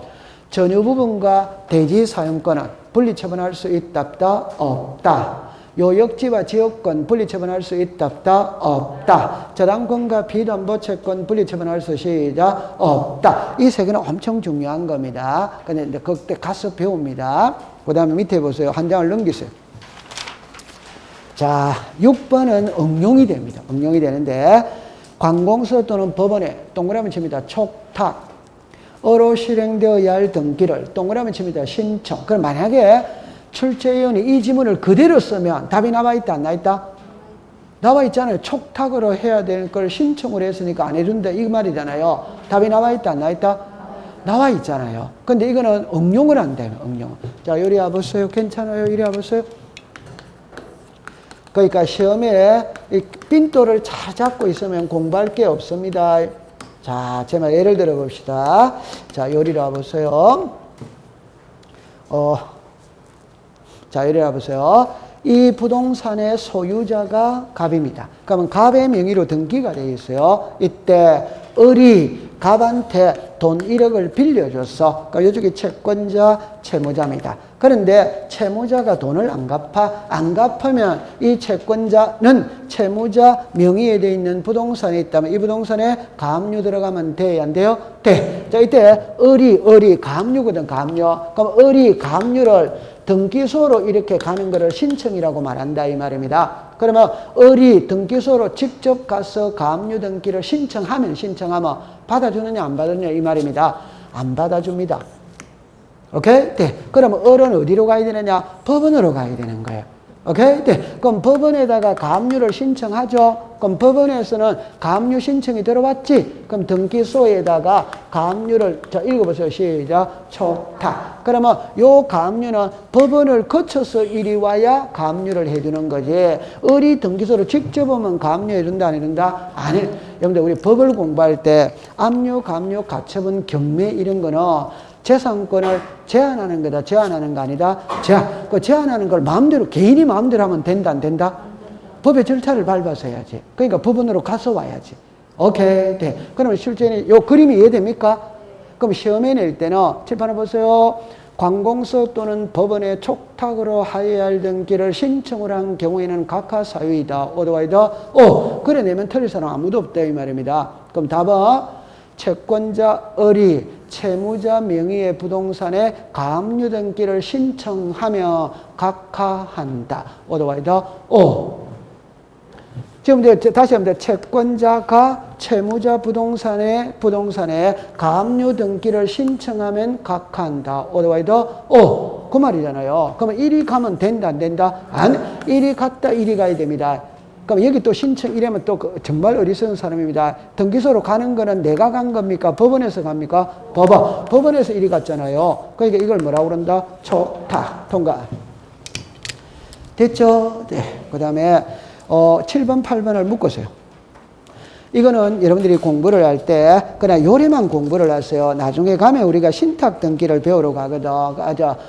전유 부분과 대지 사용권은 분리 처분할 수 있다, 없다. 요역지와 지역권 분리 처분할 수 있다, 없다. 저당권과 비담보 채권 분리 처분할 수 시작, 없다. 이 세 개는 엄청 중요한 겁니다. 근데 그때 가서 배웁니다. 그 다음에 밑에 보세요. 한 장을 넘기세요. 자, 6번은 응용이 됩니다. 응용이 되는데 관공서 또는 법원에 동그라미 칩니다. 촉탁. 어로 실행되어야 할 등기를 동그라미 칩니다. 신청. 그럼 만약에 출제위원이 이 지문을 그대로 쓰면 답이 나와 있다, 안 나와 있다? 나와 있잖아요. 촉탁으로 해야 될 걸 신청을 했으니까 안 해준다. 이 말이잖아요. 답이 나와 있다, 안 나와 있다? 나와 있잖아요. 근데 이거는 응용을 안 돼요. 응용. 자, 이리 와보세요. 괜찮아요? 이리 와보세요. 그러니까 시험에 이 빈도를 잘 잡고 있으면 공부할 게 없습니다. 자, 제가 예를 들어 봅시다. 자, 요리 와보세요. 자, 이리 와보세요. 이 부동산의 소유자가 갑입니다. 그러면 갑의 명의로 등기가 되어 있어요. 이때 을이 갑한테 돈 1억을 빌려줬어. 그러니까 이쪽이 채권자, 채무자입니다. 그런데 채무자가 돈을 안 갚으면 이 채권자는 채무자 명의에 되어 있는 부동산이 있다면 이 부동산에 가압류 들어가면 돼요? 안 돼요? 돼. 자, 이때 을이 가압류거든, 가압류. 그럼 을이 가압류를 등기소로 이렇게 가는 것을 신청이라고 말한다 이 말입니다. 그러면 을이 등기소로 직접 가서 가압류 등기를 신청하면 받아주느냐 안 받느냐 이 말입니다. 안 받아줍니다. 오케이? 네. 그러면 을은 어디로 가야 되느냐? 법원으로 가야 되는 거예요. 오케이? 네. 그럼 법원에다가 가압류를 신청하죠. 그럼 법원에서는 가압류 신청이 들어왔지? 그럼 등기소에다가 가압류를, 자, 읽어보세요. 시작. 촉탁. 그러면 요 가압류는 법원을 거쳐서 이리 와야 가압류를 해주는 거지. 을이 등기소로 직접 오면 가압류 해준다, 안 해준다? 안 해. 여러분들, 우리 법을 공부할 때 압류, 가압류, 가처분, 경매 이런 거는 재산권을 제한하는 거다, 제한하는 거 아니다? 그 제한하는 걸 마음대로, 개인이 마음대로 하면 된다, 안 된다? 법의 절차를 밟아서 해야지. 그러니까 법원으로 가서 와야지. 오케이, 네. 그러면 실제는 요 그림이 이해됩니까? 그럼 시험에 낼 때는 칠판을 보세요. 관공서 또는 법원의 촉탁으로 하여야 등기를 신청을 한 경우에는 각하 사유이다. 오더와이더. 그래 내면 틀릴 사람 아무도 없다 이 말입니다. 그럼 답은 채권자 을이 채무자 명의의 부동산에 가압류 등기를 신청하며 각하한다. 오더와이더. 지금 다시 합니다. 채권자가 채무자 부동산에 가압류 등기를 신청하면 각하한다. 오더와이더. 그 말이잖아요. 그러면 이리 가면 된다, 안 된다? 이리 갔다, 이리 가야 됩니다. 그럼 여기 또 신청 이러면 또 정말 어리석은 사람입니다. 등기소로 가는 거는 내가 간 겁니까? 법원에서 갑니까? 법원에서 이리 갔잖아요. 그러니까 이걸 뭐라고 그런다? 촉탁. 통과. 됐죠? 네. 그 다음에 7번, 8번을 묶으세요. 이거는 여러분들이 공부를 할 때 그냥 요래만 공부를 하세요. 나중에 가면 우리가 신탁 등기를 배우러 가거든.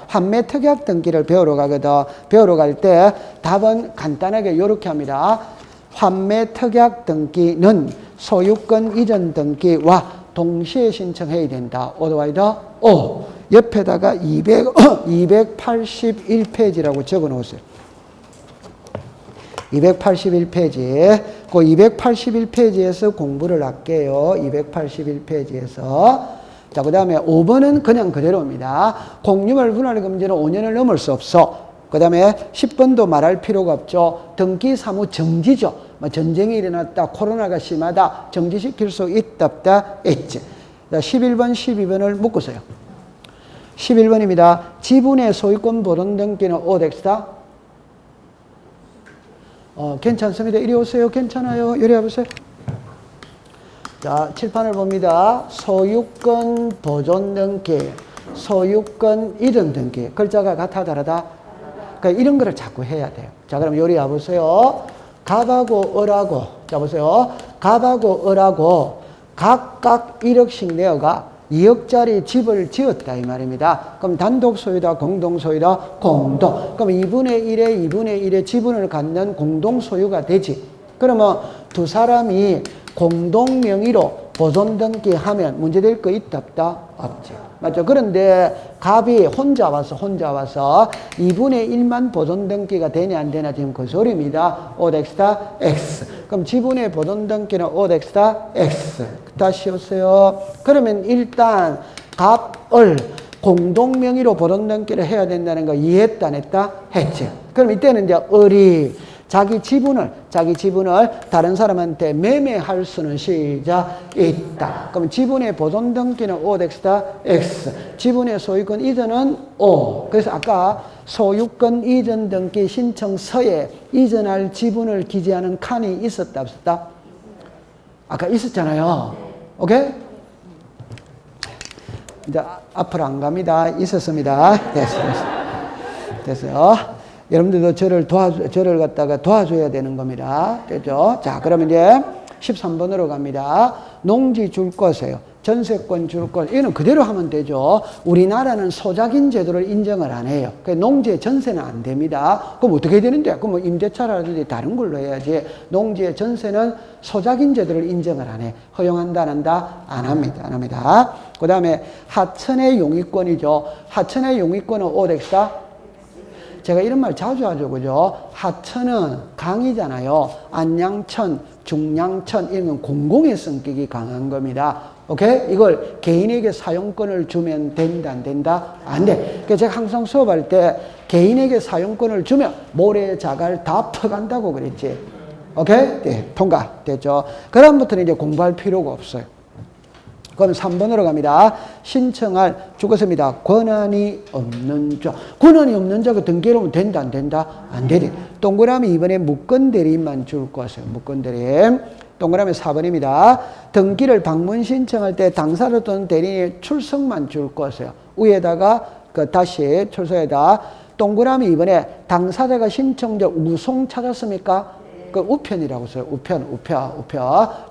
환매 특약 등기를 배우러 가거든. 배우러 갈 때 답은 간단하게 요렇게 합니다. 환매 특약 등기는 소유권 이전 등기와 동시에 신청해야 된다. 오더와이더. 옆에다가 281페이지라고 적어 놓으세요. 281페이지. 그 281페이지에서 공부를 할게요. 281페이지에서. 자, 그 다음에 5번은 그냥 그대로입니다. 공유물 분할 금지는 5년을 넘을 수 없어. 그 다음에 10번도 말할 필요가 없죠. 등기 사무 정지죠. 전쟁이 일어났다, 코로나가 심하다, 정지시킬 수 있다, 없다, 있지. 자, 11번, 12번을 묶으세요. 11번입니다. 지분의 소유권 보존 등기는 OX다. 괜찮습니다. 이리 오세요. 괜찮아요. 이리 와보세요. 자, 칠판을 봅니다. 소유권 보존 등기, 소유권 이전 등기. 글자가 같아, 다르다? 그러니까 이런 거를 자꾸 해야 돼요. 자, 그럼 요리 와보세요. 갑하고 을하고, 자, 보세요. 갑하고 을하고 각각 1억씩 내어가 2억짜리 집을 지었다 이 말입니다. 그럼 단독 소유다, 공동 소유다, 공동. 그럼 2분의 1의 지분을 갖는 공동 소유가 되지. 그러면 두 사람이 공동 명의로 보존 등기하면 문제될 거 있다, 없다? 없지. 맞죠? 그런데 갑이 혼자 와서 2분의 1만 보존 등기가 되냐 안 되냐 지금 그 소리입니다. OX다 X. 그럼 지분의 보존 등기는 OX다 X. 다시 오세요. 그러면 일단 갑을 공동 명의로 보존 등기를 해야 된다는 거 이해했다 안 했다? 했지. 그럼 이때는 이제 을이 자기 지분을 다른 사람한테 매매할 수는 시작 있다. 그럼 지분의 보존 등기는 O 덱스다 X. 지분의 소유권 이전은 O. 그래서 아까 소유권 이전 등기 신청서에 이전할 지분을 기재하는 칸이 있었다 없었다? 아까 있었잖아요. 오케이? 이제 앞으로 안 갑니다. 있었습니다. 됐어요. 여러분들도 저를 갖다가 도와줘야 되는 겁니다. 됐죠? 자, 그러면 이제 13번으로 갑니다. 농지 줄 거세요. 전세권 줄 것. 이거는 그대로 하면 되죠. 우리나라는 소작인 제도를 인정을 안 해요. 농지의 전세는 안 됩니다. 그럼 어떻게 해야 되는데? 그럼 뭐 임대차라든지 다른 걸로 해야지. 농지의 전세는 소작인 제도를 인정을 안 해. 허용한다, 안 한다? 안 합니다. 안 합니다. 그 다음에 하천의 용의권이죠. 하천의 용의권은 오덱스다. 제가 이런 말 자주 하죠. 그죠? 하천은 강이잖아요. 안양천, 중량천, 이런 건 공공의 성격이 강한 겁니다. 오케이? 이걸 개인에게 사용권을 주면 된다, 안 된다? 안 돼. 그래서 제가 항상 수업할 때 개인에게 사용권을 주면 모래, 자갈 다 퍼간다고 그랬지. 오케이? 네, 통과. 됐죠? 그다음부터는 이제 공부할 필요가 없어요. 그럼 3번으로 갑니다. 신청할 죽었습니다. 권한이 없는 자. 권한이 없는 자가 등기를 하면 된다, 안 된다? 안 되지. 동그라미 2번에 무권 대리인만 줄 것이에요. 무권 대리인. 동그라미 4번입니다. 등기를 방문 신청할 때 당사자 또는 대리인의 출석만 줄 것이에요. 위에다가 다시 출석에다 동그라미 2번에 당사자가 신청자 우송 찾았습니까? 그 우편이라고 써요. 우편.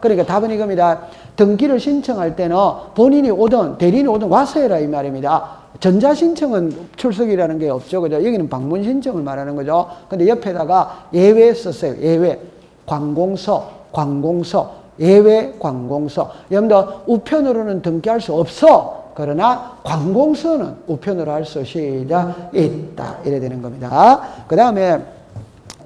그러니까 답은 이겁니다. 등기를 신청할 때는 본인이 오든 대리인이 오든 와서 해라 이 말입니다. 전자신청은 출석이라는 게 없죠. 그죠? 여기는 방문 신청을 말하는 거죠. 근데 옆에다가 예외 썼어요. 예외. 관공서, 예외 관공서. 여러분들 우편으로는 등기할 수 없어. 그러나 관공서는 우편으로 할 수 시작 있다. 이래 되는 겁니다. 그 다음에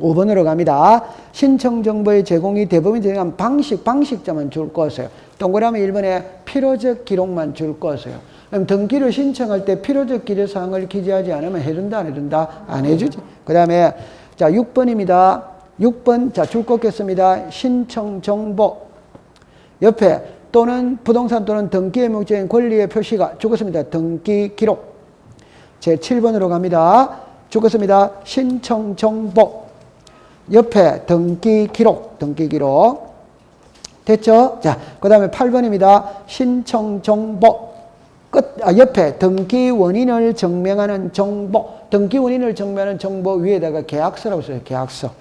5번으로 갑니다. 신청 정보의 제공이 대법원이 제공한 방식자만 줄 것이에요. 동그라미 1번에 필요적 기록만 줄 것이에요. 그럼 등기를 신청할 때 필요적 기재사항을 기재하지 않으면 해준다, 안 해준다? 안 해주지. 그 다음에 자 6번입니다. 6번 자 줄 것겠습니다. 신청 정보 옆에 또는 부동산 또는 등기의 목적인 권리의 표시가 죽었습니다. 등기 기록. 제 7번으로 갑니다. 죽었습니다. 신청 정보 옆에 등기 기록. 됐죠? 자, 그 다음에 8번입니다. 신청 정보 옆에 등기 원인을 증명하는 정보. 등기 원인을 증명하는 정보 위에다가 계약서라고 써요. 계약서.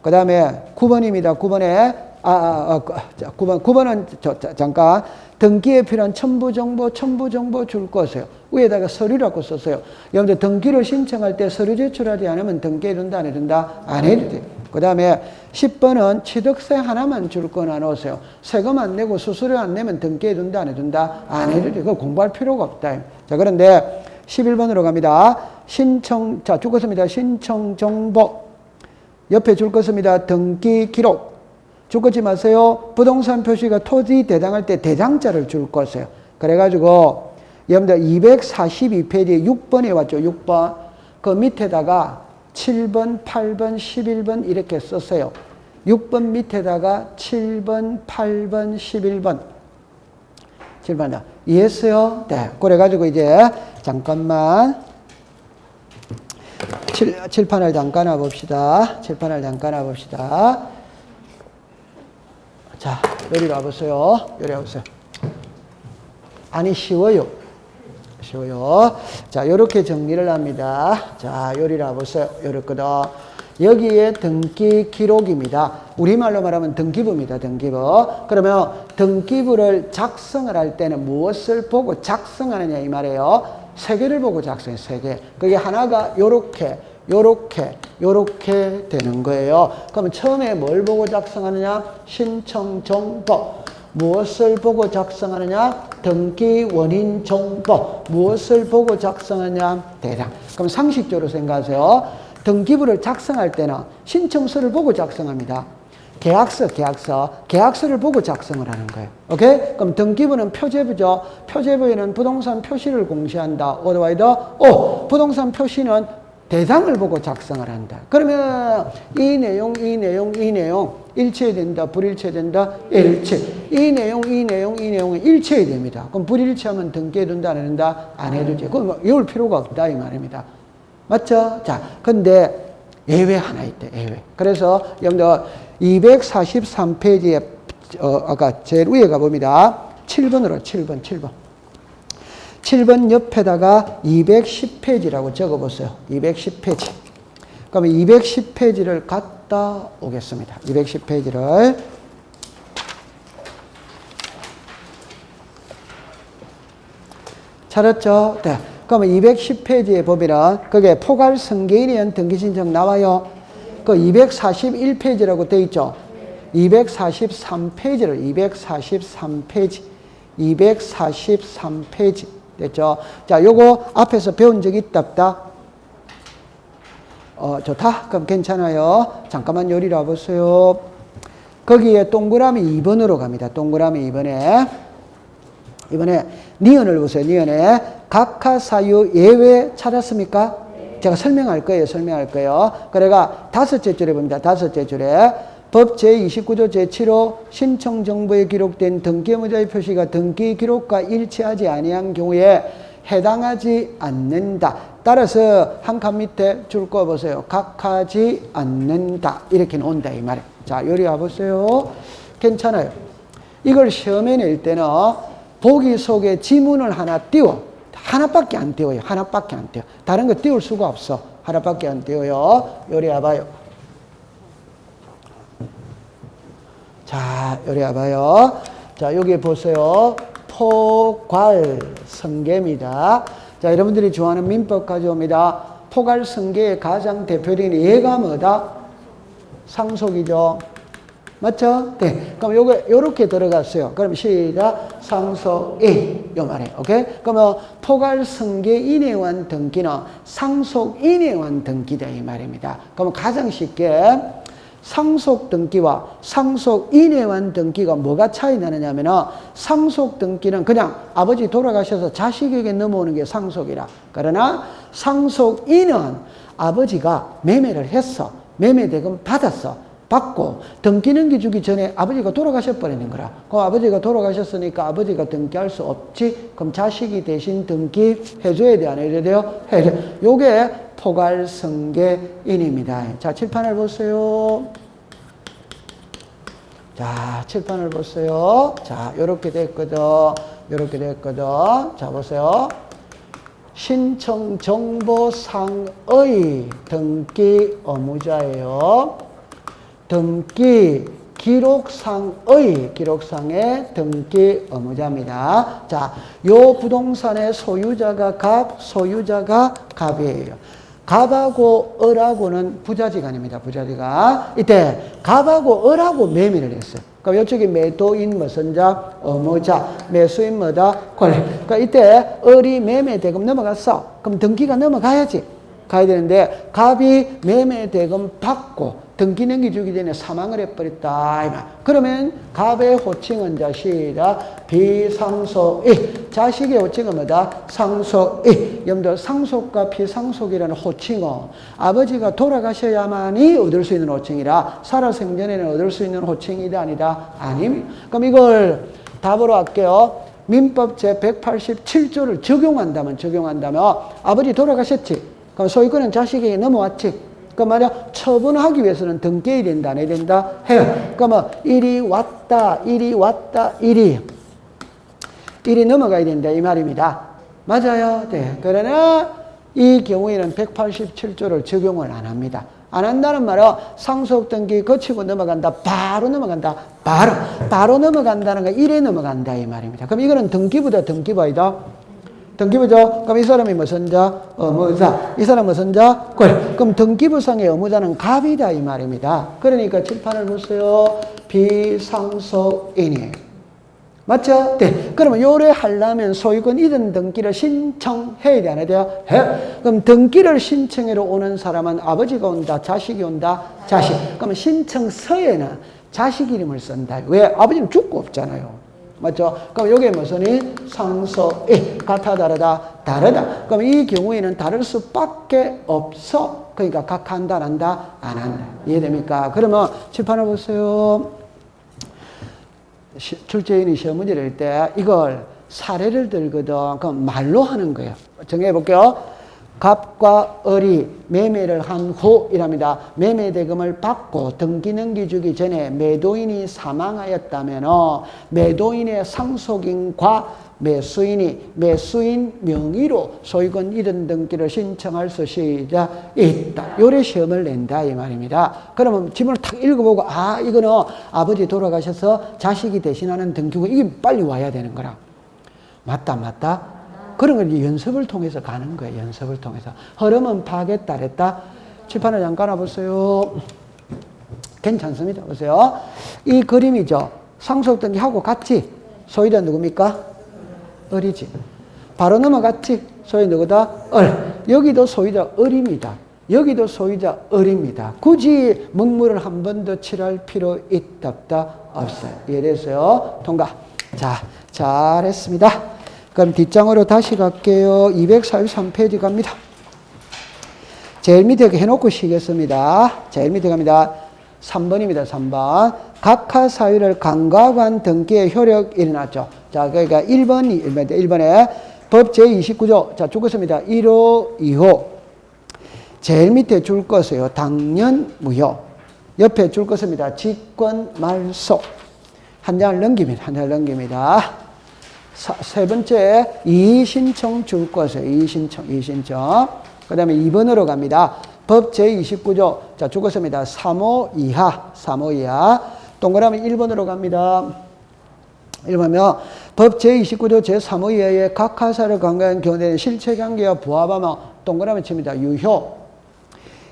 그 다음에 9번입니다. 9번에 9번은 잠깐 등기에 필요한 첨부 정보 줄 것이에요. 위에다가 서류라고 썼어요. 여러분들 등기를 신청할 때 서류 제출하지 않으면 등기해준다, 안 해준다? 안 해주지. 그 다음에 10번은 취득세 하나만 줄 거나 넣으세요. 세금 안 내고 수수료 안 내면 등기해준다, 안 해준다? 안 해주지. 그거 공부할 필요가 없다. 자, 그런데 11번으로 갑니다. 줄 것입니다. 신청 정보. 옆에 줄 것입니다. 등기 기록. 줄 것지 마세요. 부동산 표시가 토지 대장할 때 대장자를 줄 것이에요. 그래가지고 여러분들 242페이지에 6번에 왔죠. 6번. 그 밑에다가 7번, 8번, 11번 이렇게 썼어요. 6번 밑에다가 7번, 8번, 11번. 7번. 이해했어요? 네. 그래가지고 이제 잠깐만. 칠판을 잠깐 와봅시다. 자, 요리 와보세요. 아니, 쉬워요. 자, 요렇게 정리를 합니다. 자, 요리를 와보세요. 요렇거든. 여기에 등기 기록입니다. 우리말로 말하면 등기부입니다. 등기부. 그러면 등기부를 작성을 할 때는 무엇을 보고 작성하느냐 이 말이에요. 세 개를 보고 작성해요. 세 개. 그게 하나가 요렇게 되는 거예요. 그러면 처음에 뭘 보고 작성하느냐? 신청 정보. 무엇을 보고 작성하느냐? 등기 원인 정보. 무엇을 보고 작성하느냐? 대장. 그럼 상식적으로 생각하세요. 등기부를 작성할 때는 신청서를 보고 작성합니다. 계약서를 보고 작성을 하는 거예요. 오케이? 그럼 등기부는 표제부죠. 표제부에는 부동산 표시를 공시한다. 어드와이더 부동산 표시는 대상을 보고 작성을 한다. 그러면 이 내용 일치해야 된다, 불일치해야 된다, 일치. 이 내용은 일치해야 됩니다. 그럼 불일치하면 등기해둔다, 안 해둔다? 안 해두지. 그럼 뭐 외울 필요가 없다, 이 말입니다. 맞죠? 자, 근데 예외 하나 있대, 예외. 그래서 여러분들 243페이지에 아까 제일 위에 가봅니다. 7번으로 7번 옆에다가 210페이지라고 적어보세요. 210페이지. 그러면 210페이지를 갖다 오겠습니다. 210페이지를. 찾았죠? 네. 그러면 210페이지에 보면은 그게 포괄 승계인에 의한 등기 신청 나와요. 그 241페이지라고 되어 있죠. 243페이지를 243페이지 됐죠? 자, 요거 앞에서 배운 적 있다 없다? 좋다. 그럼 괜찮아요. 잠깐만 요리를 와보세요. 거기에 동그라미 2번으로 갑니다. 동그라미 2번에 이번에 니은을 보세요. 니은에 각하 사유 예외 찾았습니까? 제가 설명할 거예요. 그래가 다섯째 줄에 봅니다. 다섯째 줄에 법 제29조 제7호 신청 정보에 기록된 등기 의무자의 표시가 등기 기록과 일치하지 아니한 경우에 해당하지 않는다. 따라서 한 칸 밑에 줄 거 보세요. 각하지 않는다. 이렇게 나온다 이 말이에요. 자, 요리 와보세요. 괜찮아요. 이걸 시험에 낼 때는 보기 속에 지문을 하나 띄워. 하나밖에 안 띄워요. 하나밖에 안 띄워. 다른 거 띄울 수가 없어. 하나밖에 안 띄워요. 요리 와봐요. 자, 요리 와봐요. 자, 여기 보세요. 포괄성계입니다. 자, 여러분들이 좋아하는 민법 가져옵니다. 포괄성계의 가장 대표적인 예가 뭐다? 상속이죠. 맞죠? 네. 그럼 요렇게 들어갔어요. 그럼 시작. 상속인. 요 말이에요. 오케이? 그러면 포괄성계인에 의한 등기는 상속인에 의한 등기다. 이 말입니다. 그러면 가장 쉽게 상속 등기와 상속인에 의한 등기가 뭐가 차이 나느냐 하면은 상속 등기는 그냥 아버지 돌아가셔서 자식에게 넘어오는 게 상속이라. 그러나 상속인은 아버지가 매매를 했어. 매매 대금 받았어. 받고 등기 넘겨주기 전에 아버지가 돌아가셔버리는 거라. 그럼 아버지가 돌아가셨으니까 아버지가 등기할 수 없지. 그럼 자식이 대신 등기해줘야 돼, 안 해야 돼요? 해야 돼. 요게 포괄성계인입니다. 자, 칠판을 보세요. 자, 칠판을 보세요. 자, 요렇게 됐거든. 요렇게 됐거든. 자, 보세요. 신청정보상의 등기 의무자예요. 등기 기록상의 등기 의무자입니다. 자, 요 부동산의 소유자가 갑, 소유자가 갑이에요. 갑하고 을하고는 부자지간입니다. 부자지간. 이때 갑하고 을하고 매매를 했어요. 그럼 이쪽에 매도인 무슨 자? 의무자. 매수인 뭐다? 권리. 그러니까 이때 을이 매매 대금 넘어갔어. 그럼 등기가 넘어가야지. 가야 되는데 갑이 매매 대금 받고 등기 넘겨주기 전에 사망을 해버렸다. 그러면 갑의 호칭은 자시다. 비상속이. 자식의 호칭은 뭐다? 상속이. 여러분들 상속과 비상속이라는 호칭은 아버지가 돌아가셔야만이 얻을 수 있는 호칭이라 살아생전에는 얻을 수 있는 호칭이다 아니다? 아닙니다. 그럼 이걸 답으로 할게요. 민법 제187조를 적용한다면 아버지 돌아가셨지. 그럼 소유권은 자식에게 넘어왔지. 그 말이야, 처분하기 위해서는 등기해야 된다, 안 해야 된다? 해요. 그러면 일이 왔다, 일이 넘어가야 된다, 이 말입니다. 맞아요? 네. 그러나 이 경우에는 187조를 적용을 안 합니다. 안 한다는 말은 상속 등기 거치고 넘어간다, 바로 넘어간다, 바로 넘어간다는 거 일에 넘어간다, 이 말입니다. 그럼 이거는 등기부다, 등기부이다? 등기부죠? 그럼 이 사람이 무슨 자? 의무자. 이 사람은 무슨 자? 권. 그럼 등기부상의 의무자는 갑이다 이 말입니다. 그러니까 칠판을 보세요. 비상속인이. 맞죠? 네. 그러면 요래 하려면 소유권 이전 등기를 신청해야 돼, 안 해야 돼요? 해. 그럼 등기를 신청하러 오는 사람은 아버지가 온다, 자식이 온다, 자식. 그러면 신청서에는 자식 이름을 쓴다. 왜? 아버지는 죽고 없잖아요. 맞죠? 그럼 이게 무슨이? 상소이. 같아, 다르다? 다르다. 그럼 이 경우에는 다를 수밖에 없어. 그러니까 각한다, 안 한다? 안 한다. 이해됩니까? 그러면 칠판을 보세요. 출제인이 시험 문제를 낼 때 이걸 사례를 들거든. 그럼 말로 하는 거예요. 정해 볼게요. 갑과 을이 매매를 한 후이랍니다. 매매 대금을 받고 등기 넘기주기 전에 매도인이 사망하였다면 매도인의 상속인과 매수인 명의로 소유권 이전 등기를 신청할 수 있다. 요래 시험을 낸다 이 말입니다. 그러면 지문을 탁 읽어보고 아 이거는 아버지 돌아가셔서 자식이 대신하는 등기고 이게 빨리 와야 되는 거라. 맞다. 그런 걸 연습을 통해서 가는 거예요. 연습을 통해서. 흐름은 파악에 따랐다. 칠판을 잠깐 와보세요. 괜찮습니다. 보세요. 이 그림이죠. 상속등기하고 같이 소유자 누굽니까? 을이지. 바로 넘어갔지. 소유자 누구다? 을. 여기도 소유자 을입니다. 여기도 소유자 을입니다. 굳이 먹물을 한 번 더 칠할 필요 있다 없다? 없어요. 이해됐어요? 통과. 자, 잘했습니다. 그럼 뒷장으로 다시 갈게요. 243페이지 갑니다. 제일 밑에 해놓고 쉬겠습니다. 제일 밑에 갑니다. 3번입니다. 3번. 각하 사유를 간과한 등기의 효력이 일어났죠. 자, 그러니까 1번에 법 제29조. 자, 줄 것입니다. 1호, 2호. 제일 밑에 줄 것이요. 당연 무효. 옆에 줄 것입니다. 직권 말소. 한 장을 넘깁니다. 세 번째, 이의신청 줄 것이에요. 이의신청. 그 다음에 2번으로 갑니다. 법 제29조. 자, 줄 것입니다. 3호 이하. 동그라미 1번으로 갑니다. 1번이면 법 제29조 제3호 이하의 각하사를 간과한 경우에는 실체관계와 부합하면 동그라미 칩니다. 유효.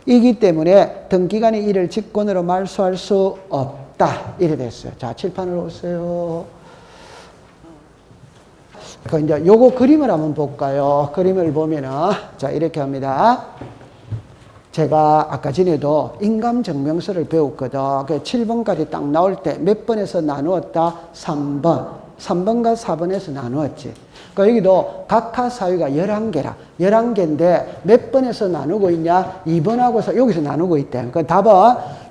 이기 때문에 등기관이 이를 직권으로 말소할 수 없다. 이래 됐어요. 자, 칠판으로 오세요. 이제 요거 그림을 한번 볼까요? 그림을 보면은, 자, 이렇게 합니다. 제가 아까 전에도 인감증명서를 배웠거든. 그 7번까지 딱 나올 때 몇 번에서 나누었다? 3번. 3번과 4번에서 나누었지. 그러니까 여기도 각하 사유가 11개라. 11개인데 몇 번에서 나누고 있냐? 2번하고서 여기서 나누고 있대. 그 답은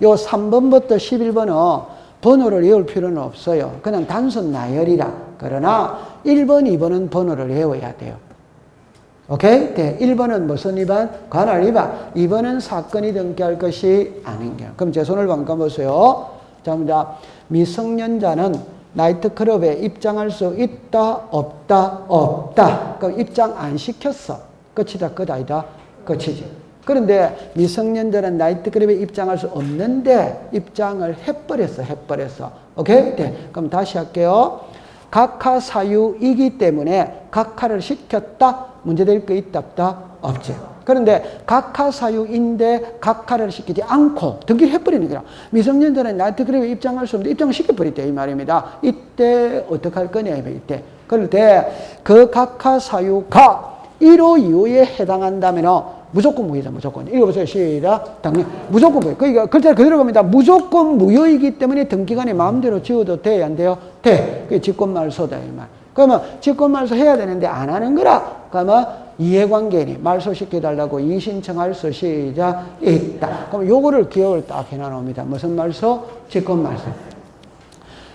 요 3번부터 11번은 번호를 외울 필요는 없어요. 그냥 단순 나열이라. 그러나 1번, 2번은 번호를 외워야 돼요. 오케이? 네. 1번은 무슨 위반? 관할 위반. 2번은 사건이 등기할 것이 아닌 경우. 그럼 제 손을 잠깐 보세요. 자, 미성년자는 나이트클럽에 입장할 수 있다, 없다, 없다. 그럼 입장 안 시켰어. 끝이다, 끝 아니다? 끝이지. 그런데 미성년자는 나이트클럽에 입장할 수 없는데 입장을 해버렸어. 오케이? 네. 그럼 다시 할게요. 각하 사유이기 때문에 각하를 시켰다? 문제될 거 있다, 없다? 없지. 그런데 각하 사유인데 각하를 시키지 않고 등기를 해버리는 거야. 미성년자는 나이트클럽에 입장할 수 없는데 입장을 시켜버렸대 이 말입니다. 이때 어떡할 거냐 이때. 그럴 때 그 각하 사유가 1호 이후에 해당한다면 무조건 무효다, 무조건. 읽어보세요. 시작. 당연. 무조건 무효. 그러니까 글자 그대로 갑니다. 무조건 무효이기 때문에 등기관이 마음대로 지어도 돼요, 안 돼요? 돼. 그게 직권말소다, 이 말. 그러면 직권말소 해야 되는데 안 하는 거라. 그러면 이해관계인이 말소시켜달라고 이의신청할 수 시작 있다. 그럼 요거를 기억을 딱 해놔놓습니다. 무슨 말소? 직권말소.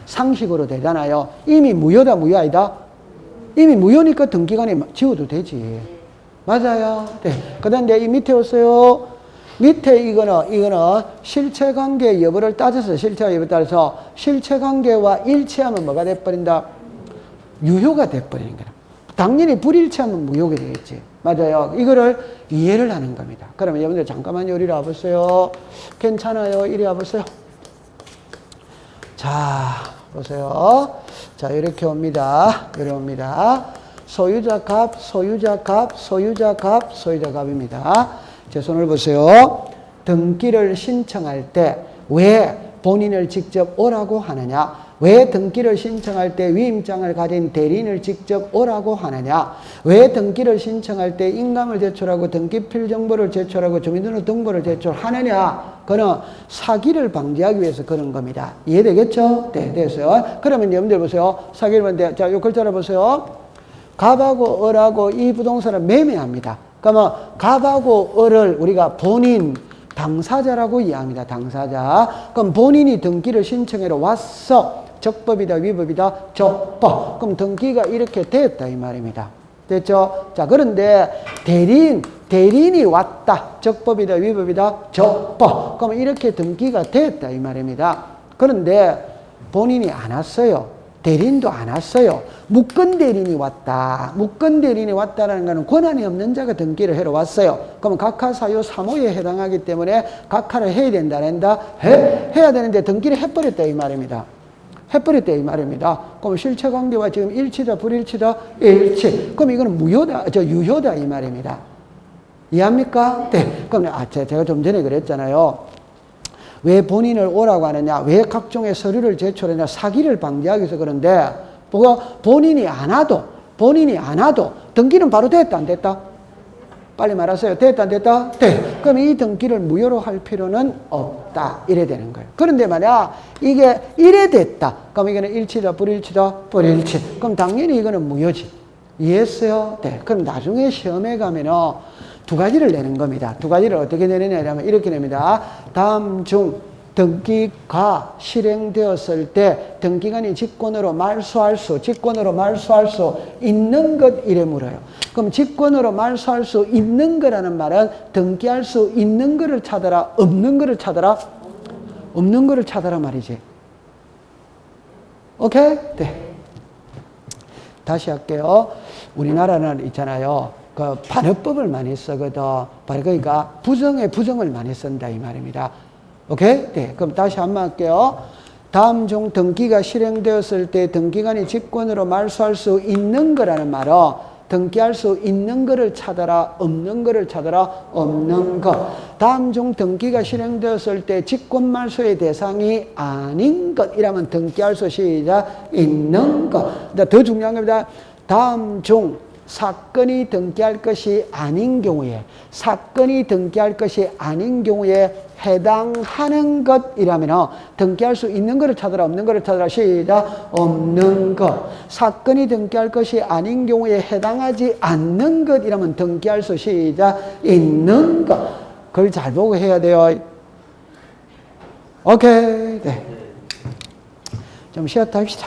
상식으로 되잖아요. 이미 무효다, 무효 아니다? 이미 무효니까 등기관이 지워도 되지. 맞아요. 네. 그 다음 이 밑에 오세요. 밑에 이거는 실체관계 여부를 따져서 실체와 여부를 따라서 실체관계와 일치하면 뭐가 돼버린다? 유효가 돼버리는 거야. 당연히 불일치하면 무효가 되겠지. 맞아요. 이거를 이해를 하는 겁니다. 그러면 여러분들 잠깐만요. 이리 와보세요. 괜찮아요. 이리 와보세요. 자, 보세요. 자, 이렇게 옵니다. 이렇게 옵니다. 소유자 값, 소유자 값, 소유자 값, 소유자 값입니다. 제 손을 보세요. 등기를 신청할 때 왜 본인을 직접 오라고 하느냐? 왜 등기를 신청할 때 위임장을 가진 대리인을 직접 오라고 하느냐? 왜 등기를 신청할 때 인감을 제출하고 등기필 정보를 제출하고 주민등록번호를 제출하느냐? 그는 사기를 방지하기 위해서 그런 겁니다. 이해되겠죠? 네, 됐어요. 그러면 여러분들 보세요. 사기를 방지하는데, 자, 요 글자를 보세요. 갑하고 을하고 이 부동산을 매매합니다. 그러면 갑하고 을을 우리가 본인, 당사자라고 이해합니다. 당사자. 그럼 본인이 등기를 신청하러 왔어. 적법이다, 위법이다, 적법. 그럼 등기가 이렇게 됐다 이 말입니다. 됐죠? 자, 그런데 대리인이 왔다. 적법이다, 위법이다, 적법. 그럼 이렇게 등기가 됐다 이 말입니다. 그런데 본인이 안 왔어요. 대리인도 안 왔어요. 무권 대리인이 왔다. 무권 대리인이 왔다라는 것은 권한이 없는 자가 등기를 하러 왔어요. 그러면 각하 사유 3호에 해당하기 때문에 각하를 해야 된다, 안 한다? 해야 되는데 등기를 해버렸다 이 말입니다. 해버렸다 이 말입니다. 그럼 실체관계와 지금 일치다, 불일치다, 일치. 그럼 이거는 무효다, 유효다 이 말입니다. 이해합니까? 네. 그럼 제가 좀 전에 그랬잖아요. 왜 본인을 오라고 하느냐? 왜 각종의 서류를 제출하느냐? 사기를 방지하기 위해서 그런데 본인이 안 와도 등기는 바로 됐다 안 됐다? 빨리 말하세요. 됐다 안 됐다? 네. 그럼 이 등기를 무효로 할 필요는 없다. 이래 되는 거예요. 그런데 만약 이게 이래 됐다. 그럼 이거는 일치다, 불일치다, 불일치. 그럼 당연히 이거는 무효지. 이해했어요? 네. 그럼 나중에 시험에 가면은 두 가지를 내는 겁니다. 두 가지를 어떻게 내느냐면 이렇게 냅니다. 다음 중 등기가 실행되었을 때 등기관이 직권으로 말소할 수 있는 것 이래 물어요. 그럼 직권으로 말소할 수 있는 거라는 말은 등기할 수 있는 거를 찾아라, 없는 거를 찾아라, 없는 거를 찾아라 말이지. 오케이? 네. 다시 할게요. 우리나라는 있잖아요. 그 반어법을 많이 쓰거든. 그러니까 부정을 많이 쓴다 이 말입니다. 오케이? 네. 그럼 다시 한번 할게요. 다음 중 등기가 실행되었을 때 등기관이 직권으로 말소할 수 있는 거라는 말은 등기할 수 있는 거를 찾아라, 없는 거를 찾아라, 없는 거. 다음 중 등기가 실행되었을 때 직권 말소의 대상이 아닌 것이라면 등기할 수 시작 있는 것. 더 중요한 겁니다. 다음 중 사건이 등기할 것이 아닌 경우에 해당하는 것이라면 등기할 수 있는 것을 찾아라, 없는 것을 찾아라, 시작, 없는 것. 사건이 등기할 것이 아닌 경우에 해당하지 않는 것이라면 등기할 수 시작, 있는 것. 그걸 잘 보고 해야 돼요. 오케이. 네. 좀 쉬었다 합시다.